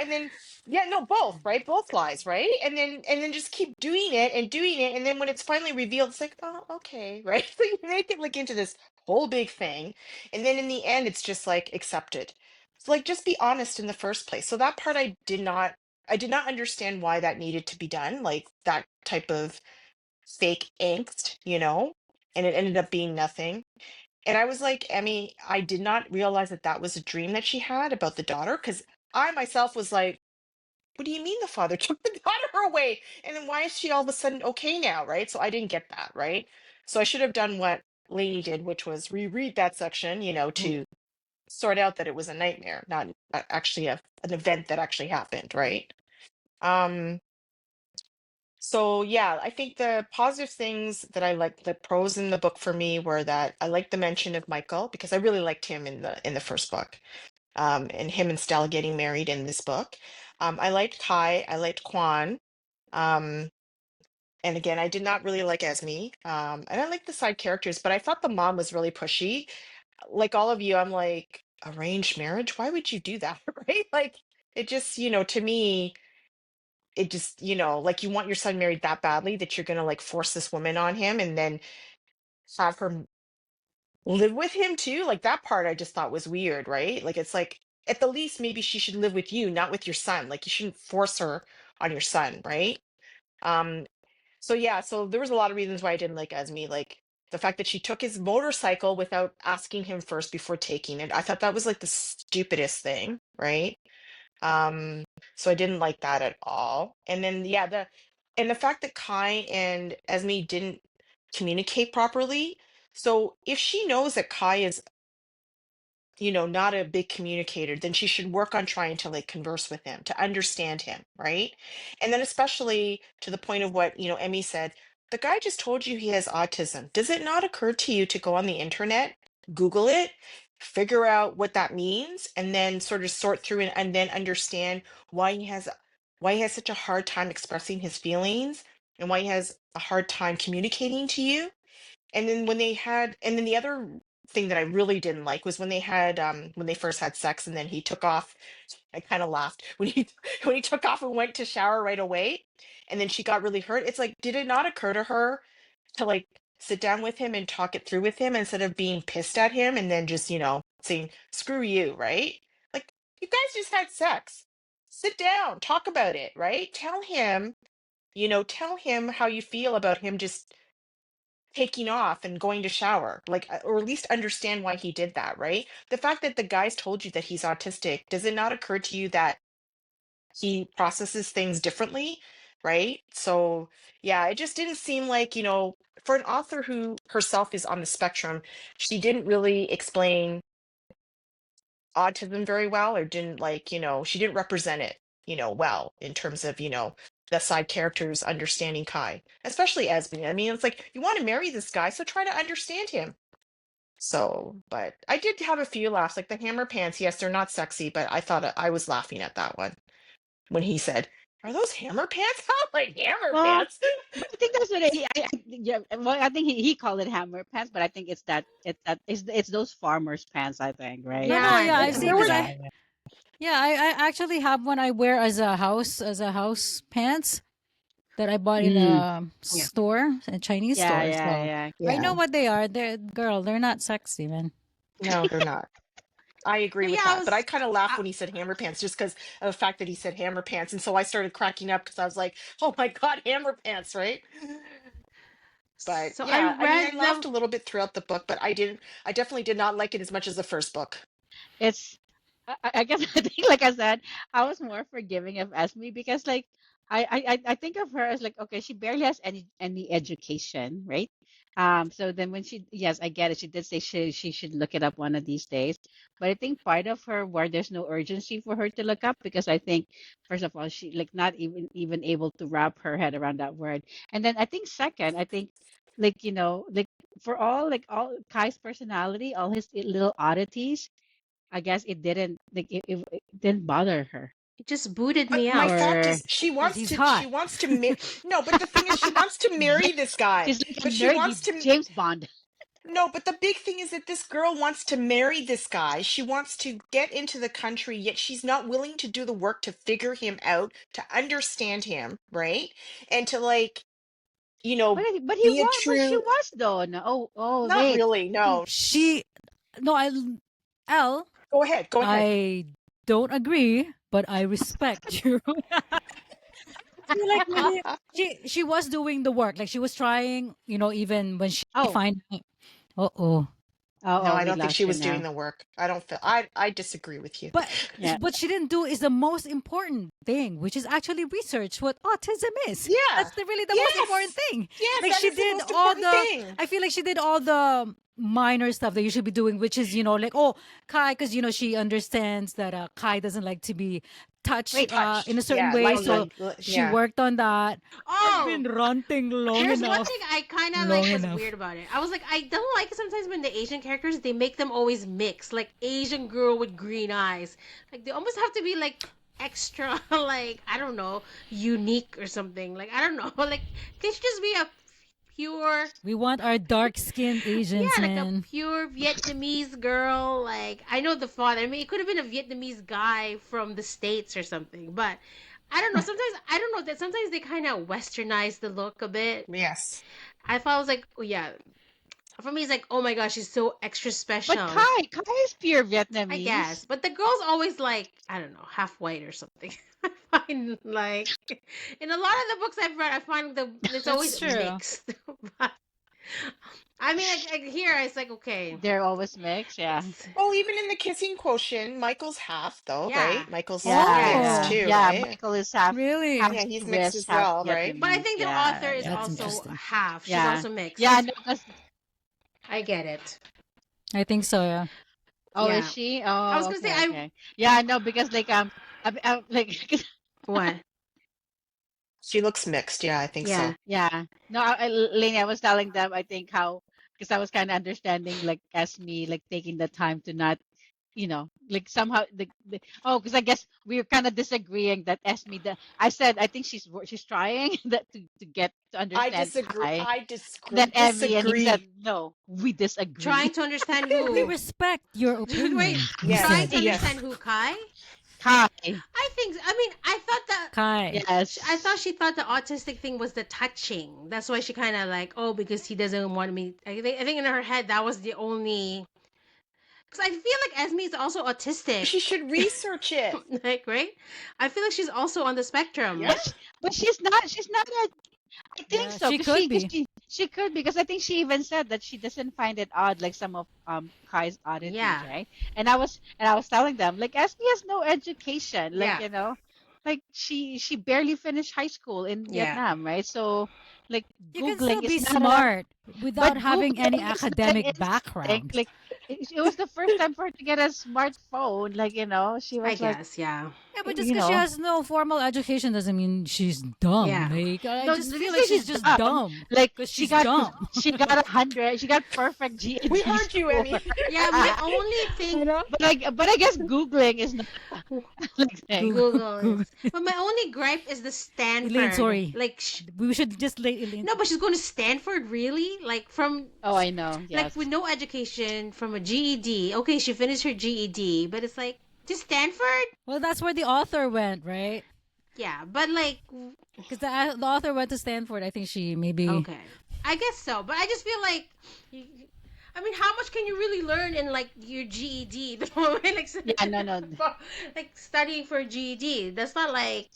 and then yeah, no, both, right? Both lies, right? And then just keep doing it, and then when it's finally revealed, it's like, oh, okay, right? So you make it like into this whole big thing, and then in the end, it's just like accepted. So like, just be honest in the first place. So that part I did not understand why that needed to be done, like that type of fake angst, and it ended up being nothing. And I was like, Emmy, I did not realize that that was a dream that she had about the daughter, because I myself was like, what do you mean the father took the daughter away? And then why is she all of a sudden okay now, right? So I didn't get that, right? So I should have done what Lainey did, which was reread that section, to sort out that it was a nightmare, not actually an event that actually happened, right? Um, so yeah, I think the positive things that I like, the pros in the book for me were that I liked the mention of Michael because I really liked him in the first book. And him and Stella getting married in this book. I liked Kai, I liked Kwan. Um, and again, I did not really like Esme. And I liked the side characters, but I thought the mom was really pushy. Like all of you, I'm like, arranged marriage? Why would you do that? Right? Like it just, to me, it just, like you want your son married that badly that you're gonna like force this woman on him and then have her live with him too. Like that part I just thought was weird, right? Like it's like at the least maybe she should live with you, not with your son. Like you shouldn't force her on your son, right? Um, so yeah, so there was a lot of reasons why I didn't like Esme, like the fact that she took his motorcycle without asking him first before taking it. I thought that was like the stupidest thing, right? Um, so I didn't like that at all. And then yeah, the fact that Kai and Esme didn't communicate properly. So if she knows that Kai is, not a big communicator, then she should work on trying to like converse with him, to understand him, right? And then especially to the point of what, Emmy said, the guy just told you he has autism. Does it not occur to you to go on the internet, Google it, figure out what that means, and then sort of sort through and then understand why he has such a hard time expressing his feelings and why he has a hard time communicating to you? And then the other thing that I really didn't like was when they first had sex and then he took off. I kind of laughed when he when he took off and went to shower right away, and then she got really hurt. It's like, did it not occur to her to like sit down with him and talk it through with him instead of being pissed at him and then just, saying, screw you, right? Like, you guys just had sex. Sit down, talk about it, right? Tell him how you feel about him just taking off and going to shower, like, or at least understand why he did that, right? The fact that the guys told you that he's autistic, does it not occur to you that he processes things differently, right? So yeah, it just didn't seem like, for an author who herself is on the spectrum, she didn't really explain autism very well, or didn't like, she didn't represent it, well, in terms of, the side characters understanding Kai, especially Esme. I mean, it's like you want to marry this guy, so try to understand him. So, but I did have a few laughs, like the hammer pants. Yes, they're not sexy, but I thought I was laughing at that one when he said, Are those hammer pants? How like hammer Well, pants? but I think that's what yeah, well, I think he called it hammer pants, but I think it's those farmers pants, I think, right? No, no, Yeah, yeah, I've There seen were because Yeah, I yeah, I actually have one I wear as a house pants that I bought in mm, a yeah. store, a Chinese yeah, store. yeah, So yeah. I know yeah. what they are. They're not sexy, man. No, they're not. I agree But yeah, with I that. But I was. kind of laughed I, when he said hammer pants just because of the fact that he said hammer pants. And so I started cracking up because I was like, oh my God, hammer pants, right? But so I yeah, I mean, I read laughed the. a little bit throughout the book, but I definitely did not like it as much as the first book. It's I guess I think like I said, I was more forgiving of Esme because like I think of her as like okay, she barely has any education, right? So then when she yes, I get it. She did say she should look it up one of these days. But I think part of her where there's no urgency for her to look up because I think first of all she like not even able to wrap her head around that word. And then I think second, I think like like for all Kai's personality, all his little oddities, I guess it didn't like it didn't bother her. It just booted But me my out. fact Or is, Because he's she hot. wants to, no, but the thing is, she wants to yeah, marry this guy, she's like a but she nerdy wants to, James Bond. no, but the big thing is that this girl wants to marry this guy. She wants to get into the country, yet she's not willing to do the work to figure him out, to understand him, right? And to like, But he be a was but she true, was though. No, not wait. really, He no. She no, L, Go ahead, go ahead. I don't agree, but I respect you. Feel like really she was doing the work. Like she was trying, even when she oh find uh-oh. No, I we don't think she lost you was doing now. the work. I don't feel, I disagree with you. But Yeah. what she didn't do is the most important thing, which is actually research what autism is. Yeah. That's really the most important Yes. thing. Yes, Like that she is the did most all important the, thing. I feel like she did all the minor stuff that you should be doing, which is, like, oh, Kai, because, she understands that Kai doesn't like to be touched Wait. in a Touched. certain Yeah, way. Oh yeah. So she yeah. worked on that. I've Oh, been ranting long here's one thing enough. I kind of like Long was enough. weird about it. I was like, I don't like sometimes when the Asian characters they make them always mix, like Asian girl with green eyes. Like they almost have to be like extra, like I don't know, unique or something. Like I don't know, like they should just be a pure, We want our dark skinned Asians, yeah, like a man. pure Vietnamese girl. Like I know the father. I mean, it could have been a Vietnamese guy from the States or something, but. I don't know. Sometimes I don't know that sometimes they kind of westernize the look a bit. Yes. I thought I was like, oh yeah. For me, it's like, oh my gosh, she's so extra But special. Kai is pure I Vietnamese. guess, but the girl's always like, I don't know, half white or something. I find like in a lot of the books I've read, I find it's That's always true. mixed. But, I mean, like here, it's like okay, They're always mixed. Yeah. Well, even in the kissing quotient, Michael's half though, yeah, right? Michael's mixed yes. Oh, too, Yeah. right? Michael is half really? Yeah, he's mixed Swiss, as half well, right? But I Vietnamese. think the author Yeah, is yeah, That's also interesting. half. She's yeah, also mixed. yeah. No, 'cause- I get it. I think so, yeah. oh, is Yeah, she? I was Oh, gonna say okay, I okay. Yeah, no, because like like what? She looks mixed. Yeah, I think Yeah, so. yeah. No, Lainey, I was telling them, I think how, because I was kind of understanding, like, as me, like, taking the time to not, like somehow, oh, because I guess we were kind of disagreeing that Esme, I said, I think she's trying that to get to I understand disagree. Kai. I And then Emmy, and he said, disagree. no, we trying disagree. to understand We who. respect your Wait, opinion, we trying Yes, said. to understand yes. who Kai? Kai, I think. I mean, I thought that. Kai. I thought yes. she thought the autistic thing was the touching. That's why she kind of like, oh, because he doesn't want me. I think in her head that was the only. Because I feel like Esme is also autistic. She should research it. Like, right? I feel like she's also on the Yeah. spectrum. But she's not I think Yeah, so, she because could be. she could, because I think she even said that she doesn't find it odd, like some of Kai's oddities, Yeah. right? And I was telling them, like, Esme has no education, like, Yeah. like she barely finished high school in Yeah. Vietnam, right? So like You can still Googling be is not a smart without but having any Googling is not an academic instinct. background. Like it was the first time for her to get a smartphone. Like, she I was like, guess. Yeah. Yeah, but just you because she know, has no formal education doesn't mean she's dumb. Yeah. Like, I no, just this feel like is she's just dumb. dumb Like because she she's got dumb. she got 100. She got perfect We GAD heard you, score. Emmy. Yeah. My only thing. But I guess Googling is not Like saying, Google, Google Google. is. But my only gripe is the Elaine, Stanford. sorry. Like, We should just let Elaine. no, but she's going to Stanford, really? Like, oh, I know, like, yes. with no education, from a GED. Okay, she finished her GED, but it's like, to Stanford? Well, that's where the author went, right? Yeah, but like, Because the author went to Stanford. I think she maybe. okay. I guess so, but I just feel like, I mean, how much can you really learn in like your GED? Like, Yeah, no. like studying for GED. That's not like.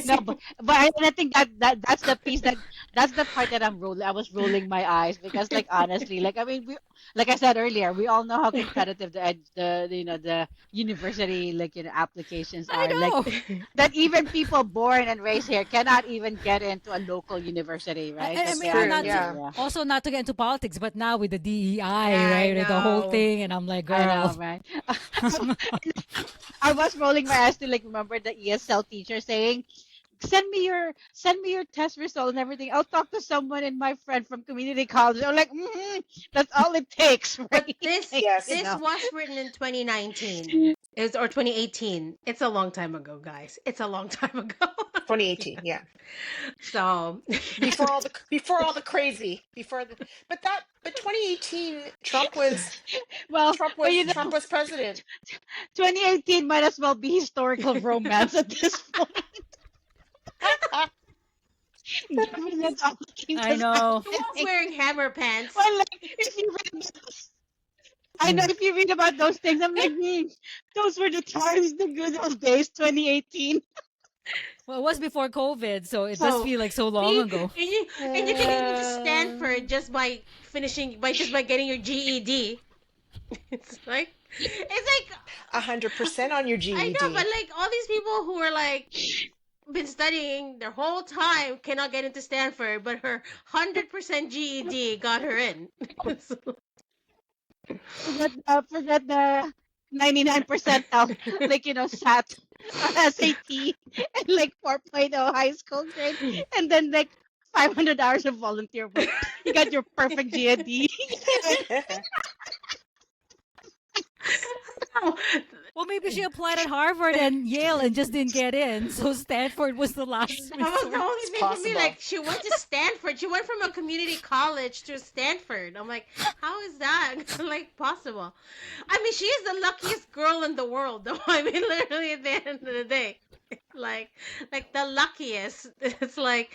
No, but I think that's the piece that's the part that I was rolling my eyes because like honestly, like I mean, like I said earlier, we all know how competitive the university applications I are. Like know. that even people born and raised here cannot even get into a local university, right? I Like It's they mean, true. have not to, Yeah. yeah. also not to get into politics, but now with the DEI, Yeah, I right, the whole know. thing, and I'm like, I know, girl. right? I was rolling my eyes to like remember the ESL teacher saying, send me your test result and everything. I'll talk to someone and my friend from community college. I'm like, that's all it takes, But right? this Like, Yes. this was written in 2019. Is or 2018. It's a long time ago, guys. It's a long time ago. 2018. Yeah. So, Before all the crazy. But 2018 well, but you Trump know, was president. 2018 might as well be historical romance at this point, given that's all that came I to know. who was mind. wearing hammer pants? Well, like, if you read about, I know if you read about those things, I'm like, those were the times, the good old days, 2018. Well, it was before COVID, so it does So, feel like so long see, ago. and you can get into Uh, Stanford just by getting your GED. It's like 100% on your I know, but GED. like all these people who are like been studying their whole time cannot get into Stanford, but her 100% GED got her in. Forget the 99 percentile, like SAT or SAT, and like 4.0 high school grade, and then like 500 hours of volunteer work. You got your perfect GED. Well, maybe she applied at Harvard and Yale and just didn't get in, so Stanford was the last That was the resort. only It's thing for me. possible. Like, she went to Stanford. She went from a community college to Stanford. I'm like, how is that like possible? I mean, she is the luckiest girl in the world, though. I mean, literally at the end of the day, like, like the luckiest. It's like,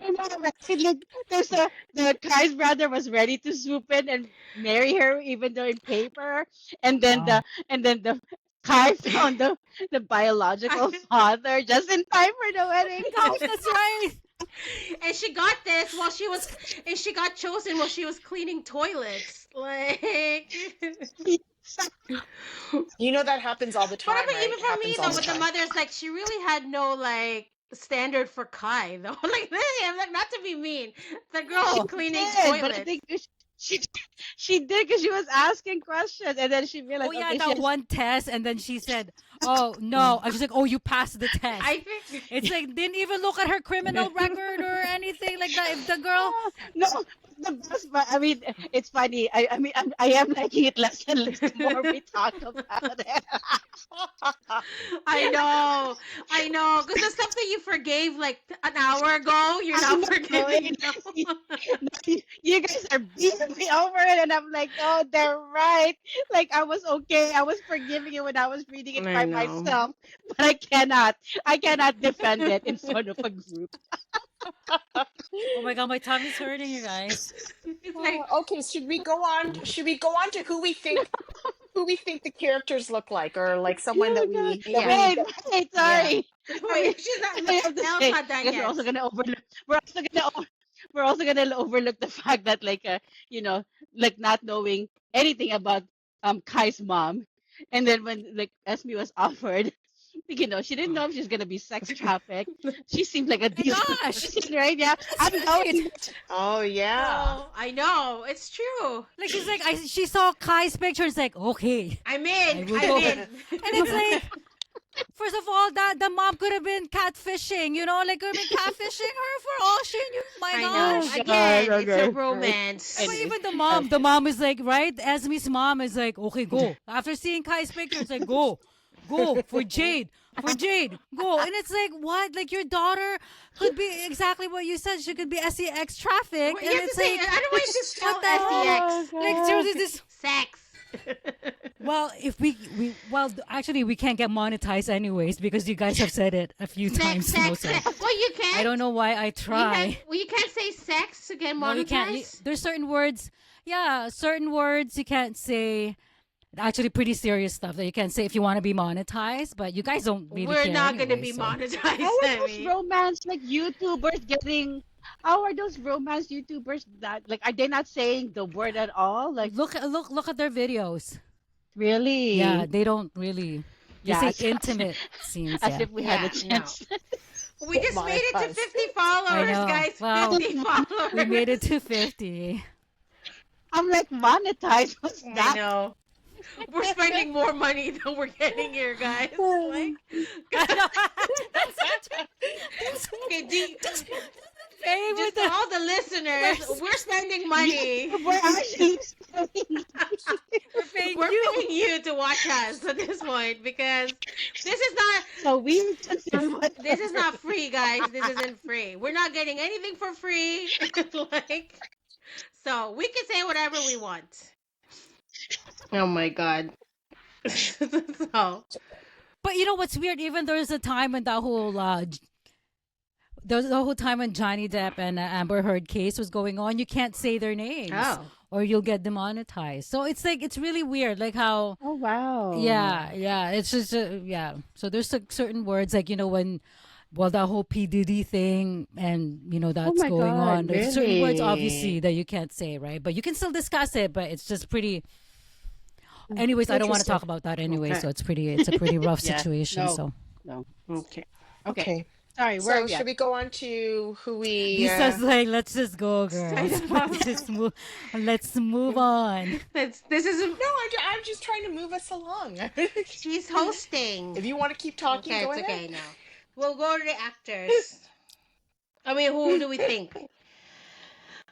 I know, right? Like, there's the Kai's brother was ready to swoop in and marry her, even though in paper, and then Wow. the Kai found the biological I, father just in time for the Oh wedding. my gosh, that's right. and she got this while she was, and she got chosen while she was cleaning toilets. Like, That happens all the But I time, mean, right? even It for me happens all though, the with the time. mothers, like she really had no like standard for Kai though. Like really, I'm like not to be mean. The girl's She No. cleaning did, but I toilets. think she she did because she was asking questions, and then she Oh realized, yeah, okay, she that has. one test, and then she said, "Oh no," I was like, "Oh, you passed the test." I think It's like didn't even look at her criminal record or anything like that. If the girl, No, the best part, I mean, it's funny. I am liking it less and less the more we talk about it. I know, because the stuff that you forgave like an hour ago, you're I not know forgiving now. you guys are beating me over it, and I'm like, oh, they're right. Like I was okay. I was forgiving it when I was reading it I by know. myself, but I cannot defend it in front of a group. oh my god, my tummy's hurting, you guys. It's like Okay, should we go on? Should we go on to who we think the characters look like, or like someone that Oh God! we that yeah. we Wait, yeah. sorry. I mean, Wait, she's not I have to say, Elsa I guess we're also Daniels. gonna overlook. We're also gonna overlook the fact that you know, like not knowing anything about Kai's mom, and then when like Esme was offered, she didn't know if she's gonna be sex trafficked. She seemed like a Oh my decent gosh, person, right? Yeah, that's I'm going. right. Oh yeah. Oh, I know. It's true. Like she's like, she saw Kai's picture. It's like, okay, I'm I in. will I'm go. in. And it's like, first of all, that the mom could have been catfishing, like could have been catfishing her for all she knew. My I Oh know. gosh. God. Again, it's a Okay. Right. romance. But Anyway. even Uh, the mom is like, right? Esme's mom is like, okay, go. After seeing Kai's picture, it's like, go. go for Jade, go. And it's like, what? Like your daughter could be exactly what you said. She could be sex traffic, Well, and you have to it's say, like, I don't want you to spell what the hell? Oh sex. Like god. seriously, this. Sex. Well, if well, actually, we can't get monetized anyways because you guys have said it a few times. Sex. Well, you can't. I don't know why I try. You can't say sex to get No, you can't. monetized. There's certain words. Yeah, certain words you can't say. Actually, pretty serious stuff that you can say if you want to be monetized, but you guys don't really We're care not going to anyway, be so. monetized. How are I those mean. romance like YouTubers getting? How are those romance YouTubers that like? Are they not saying the word at all? Like Look at their videos. really? Yeah, they don't really. They Yeah, say intimate scenes. as Yeah, if we had a Yeah, no. chance. We just made it to Monetized. 50 I followers, know. guys. Well, 50 followers. we made it to 50. I'm like monetized. What's I that? know. We're spending more money than we're getting here, guys. Like, I know. okay, Hey, just with to the, all the listeners, we're spending money. We're actually we're paying We're you. paying you to watch us at this point because this is not so we consider what this is not free, guys. This isn't free. We're not getting anything for free. Like, so we can say whatever we want. Oh my god. So But you know what's weird? Even there's a time when that whole there's the whole time when Johnny Depp and Amber Heard case was going on. You can't say their names, Oh. or you'll get demonetized. So it's like it's really weird, like how. Oh wow. Yeah. It's just yeah. So there's certain words like when, well, that whole P Diddy thing and that's my going God, on. There's certain words really? obviously that you can't say, right? But you can still discuss it. But it's just pretty. Anyways, I don't want to talk about that anyway. Okay. So it's a pretty rough Yeah, situation. no. So No. okay. Okay. Sorry, where So are we should at? we go on to who we? Lisa's like, let's just go, girls. Let's move on. This is No, I'm just trying to move us along. she's hosting. If you want to keep talking, Okay, go it's ahead. okay now. We'll go to the actors. I mean, who do we think?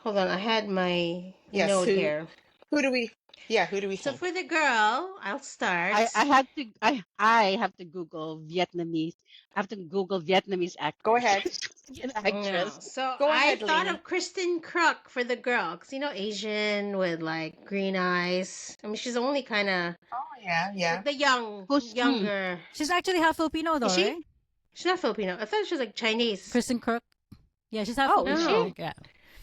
Hold on, I had my Yes, note who- here. Who do we? Yeah, who do we So think? for the girl, I'll start. I have to Google Vietnamese. I have to Google Vietnamese actors. Go ahead. An No. actress. So Go I ahead, thought Lainey. of Kristen Kruk for the girl, because Asian with like green eyes. I mean, she's only kind of Oh yeah. the Who's- younger. She's actually half Filipino, though, Is she? right? She's not Filipino. I thought she was like Chinese. Kristen Kirk. Yeah, she's half Oh, is Filipino. she? Yeah.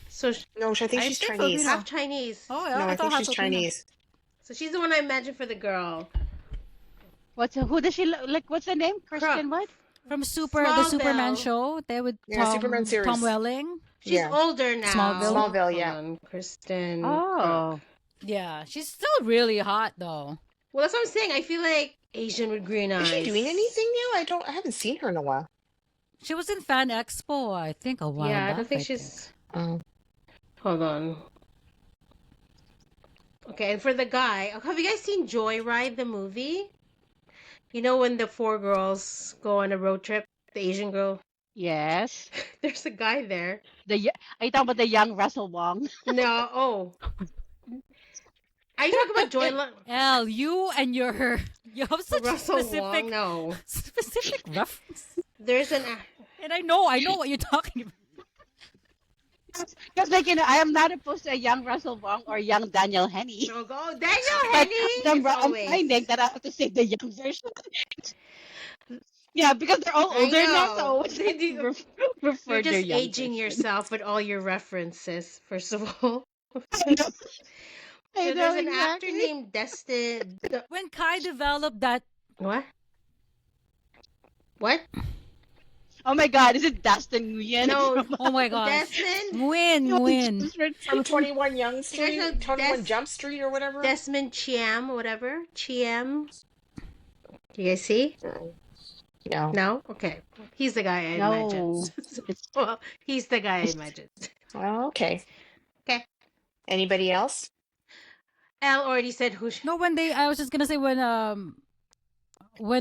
So No, I think I she's think Chinese. Filipino. half Chinese. Oh, No, yeah. I thought think half she's Filipino. Chinese. So she's the one I imagined for the girl. Who does she look like? What's the name? Kristen what? From the Superman Smallville. show. They with Yeah, Superman series. Tom Welling. She's Yeah. older now. Smallville, yeah. Hold on, Kristen. Oh. Yeah, she's still really hot though. Well, that's what I'm saying. I feel like Asian with green eyes. Is she doing anything new? I haven't seen her in a while. She was in Fan Expo, I think, a while Yeah, back. I don't think she's. Oh. Hold on. Okay, and for the guy, have you guys seen Joyride, the movie? You know when the four girls go on a road trip, the Asian girl? Yes. There's a guy there. Are you talking about the young Russell Wong? No, oh. Are you talking about Joyride? Elle, you and your you have such Russell a specific Wong? No. specific reference. There's an. And I know what you're talking about. Because I am not opposed to a young Russell Wong or young Daniel Henney. Oh, go Daniel But Henney. I'm Always. finding that I have to say the young version. Yeah, because they're all I older now, know. so I always They do- refer You're their just young aging version. yourself with all your references, first of all. I know. I So know, there's an actor exactly. named Destin. When Kai developed that What? What? Oh my God, is it Dustin Nguyen? No, oh my gosh. Desmond. Win. From 21 Young Street, know 21 Jump Street or whatever. Desmond Chiam, whatever. Chiam. Do you guys see? No. No? Okay. He's the guy I No. imagined. Well, he's the guy I imagined. Well, okay. Okay. Anybody else? Al already said who. No, I was just gonna say when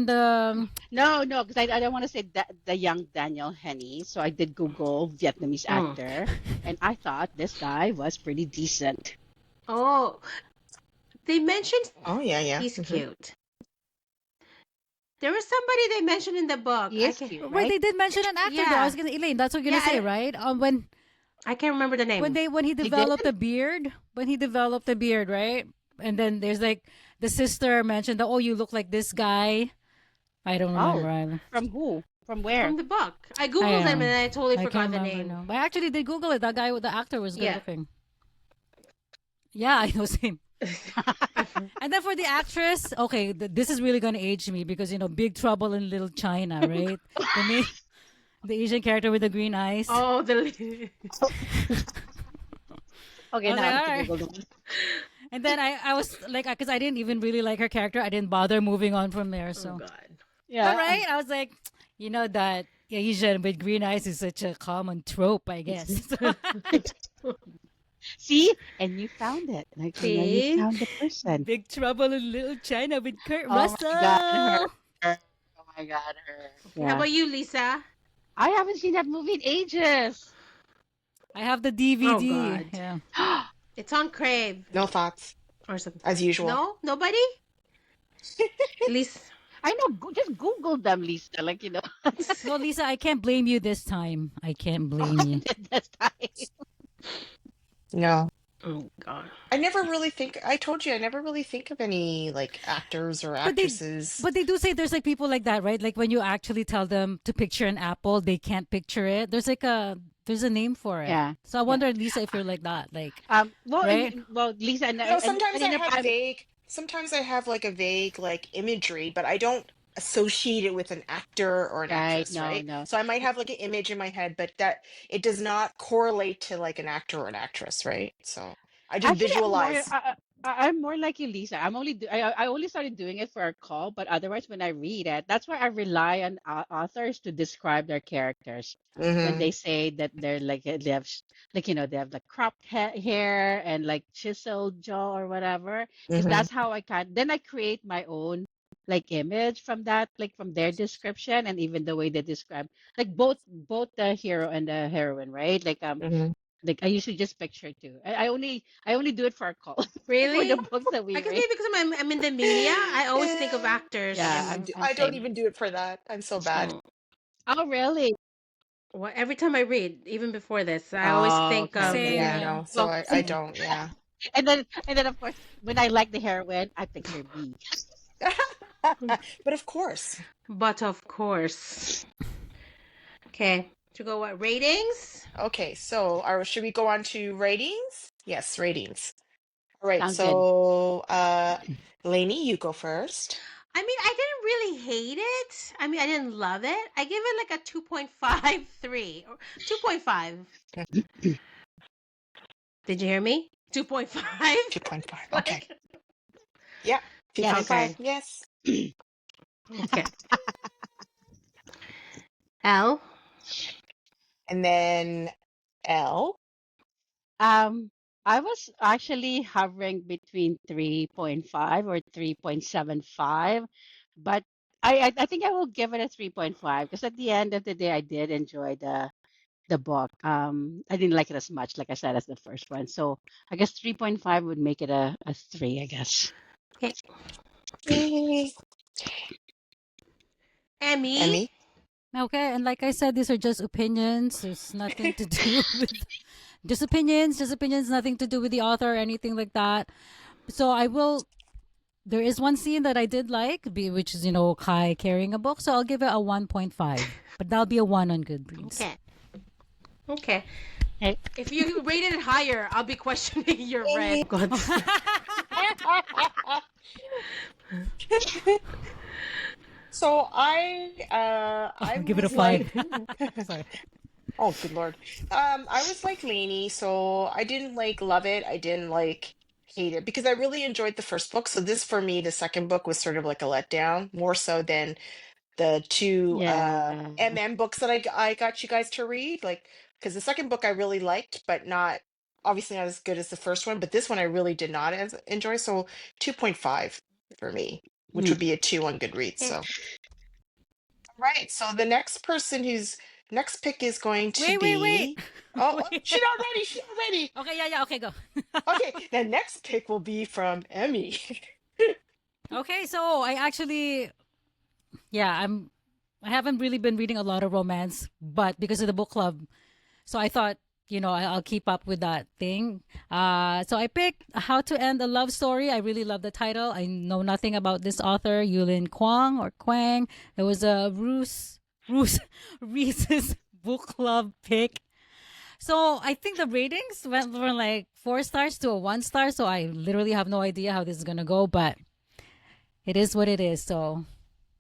the No, because I don't want to say the young Daniel Henney, so I did Google Vietnamese actor, and I thought this guy was pretty decent. Oh. They mentioned Oh, yeah. he's Mhm. cute. There was somebody they mentioned in the book. He I is can cute, Wait, right? they did mention an actor though. I yeah. was gonna Elaine, that's what you're Yeah, gonna say, right? I can't remember the name. When he They did? developed a beard, right? And then there's like the sister mentioned that, oh, you look like this guy. I don't remember Oh, either. from who? From where? From the book. I I googled him and I totally I can't forgot the remember name. now. But I actually did Google it. That guy, the actor, was good Yeah. looking. Yeah, I know, same. And then for the actress, okay, this is really gonna age me because Big Trouble in Little China, right? The Asian character with the green eyes. Oh, the Okay, I was now I like, have to all right. Google them. And then I was like, because I didn't even really like her character, I didn't bother moving on from there. oh So, god. Yeah. all right, I was like, that Asian with green eyes is such a common trope, I guess. See? And you found it. Like, you See? found the person. Big Trouble in Little China with Kurt Oh Russell. my God, her. Oh my God, her. How Yeah. about you, Lisa? I haven't seen that movie in ages. I have the Oh DVD. god. Yeah. It's on Crave No thoughts, or something. as usual. No? Nobody? Lisa. I know. Just Google them, Lisa. Like, No, Lisa, I can't blame you this time. I can't blame you. that's time. No. Oh god. I never really think, I told you, I never really think of any like actors or But they, actresses. but they do say there's like people like that, right? Like when you actually tell them to picture an apple, they can't picture it. There's a name for it. Yeah. So I wonder, Lisa, if you're like that, like, Well, right? Lisa, and, Sometimes I in a have sometimes I have like a vague like imagery, but I don't associate it with an actor or an Right, actress, no, right? no. So I might have like an image in my head, but that it does not correlate to like an actor or an actress, right? So I just Actually, visualize. I'm more like you, Lisa. I only started doing it for our call, but otherwise, when I read it, that's why I rely on authors to describe their characters. When Hmm. they say that they're like they have they have like cropped hair and like chiseled jaw or whatever, because Hmm. that's how then I create my own like image from that, like from their description and even the way they describe like both the hero and the heroine, right? Hmm. Like I usually just picture too. I only do it for our call for Really? the books that we I guess read. maybe because I'm in the media, I always think of Yeah, actors. Yeah, I'm I don't same. even do it for that. I'm so bad. Mm. Oh really? Well, every time I read, even before this, I always Oh, think okay, of okay. Same, Yeah, yeah. no. So Well, I see, don't. Yeah. and then of course when I like the heroine, I picture me. But of course. but of course. Okay. To go what ratings? Okay, so should we go on to ratings? Yes, ratings. All right, Sounds good. so Lainey, you go first. I mean, I didn't really hate it. I mean, I didn't love it. I give it like a 2.53 or 2.5. Did you hear me? 2.5? 2.5. Okay. Like, Yeah, Yes. 2.5. okay. Yes. Okay. L. And then L. I was actually hovering between 3.5 or 3.75, but I think I will give it a 3.5 because at the end of the day, I did enjoy the book. I didn't like it as much, like I said, as the first one. So I guess 3.5 would make it a 3, I guess. Okay. Yay. Emmy. Emmy. Okay, and like I said, these are just opinions. There's nothing to do with just opinions, nothing to do with the author or anything like that. So there is one scene that I did like, which is, Kai carrying a book. So I'll give it a 1.5. But that'll be a 1 on Goodreads. Okay. Okay. Hey, If you rated it higher, I'll be questioning your rank. So I I'll give it a was like 5. Sorry. oh good Lord. I was like Lainey, so I didn't like love it. I didn't like hate it because I really enjoyed the first book. So this for me, the second book was sort of like a letdown, more so than the two yeah. books that I got you guys to read. Like because the second book I really liked, but not obviously not as good as the first one. But this one I really did not as enjoy. So 2.5 for me, which Hmm. would be a 2 on Goodreads. Okay. So right. So the next person whose next pick is going to Wait. be oh, Wait. she's not ready. She's not ready. Okay, yeah, okay, go. Okay, the next pick will be from Emmy. Okay, so I actually, yeah, I haven't really been reading a lot of romance, but because of the book club, so I thought, I'll keep up with that thing. So I picked How to End a Love Story. I really love the title. I know nothing about this author, Yulin Kwang or Kwang. It was a Roos Reese's book club pick. So I think the ratings went from like 4 stars to a 1 star. So I literally have no idea how this is gonna go, but it is what it is. So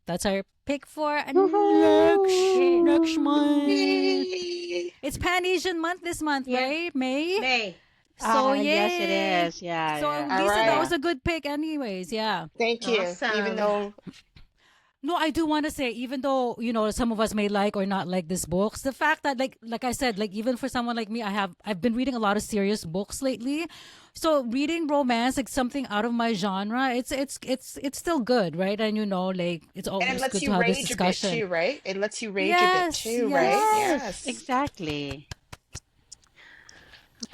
that's our pick for next month. Yay. It's Pan Asian month this month, Yeah. right? May. May. So Yes, it yay. is. Yeah, So yeah, All Lisa, that right. was yeah. a good pick, anyways. Yeah. Thank you. Even Awesome. though, No, I do want to say, even though some of us may like or not like these books, the fact that like I said, like even for someone like me, I've been reading a lot of serious books lately. So reading romance, like something out of my genre, it's still good, right? And like it's and it always lets good to you have this rage a bit discussion. too, right? It lets you rage a bit Yes, too, right? yes. Yes, Yes. exactly.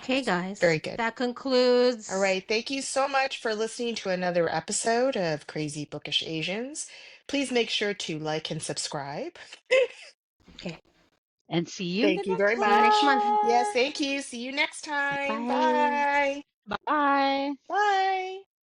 Okay, guys. Very good. That All concludes. right. Thank you so much for listening to another episode of Crazy Bookish Asians. Please make sure to like and subscribe. Okay. And see you in the Thank you very next See you next much. month. Yes, one. thank you. See you next time. Bye. Bye. Bye. Bye.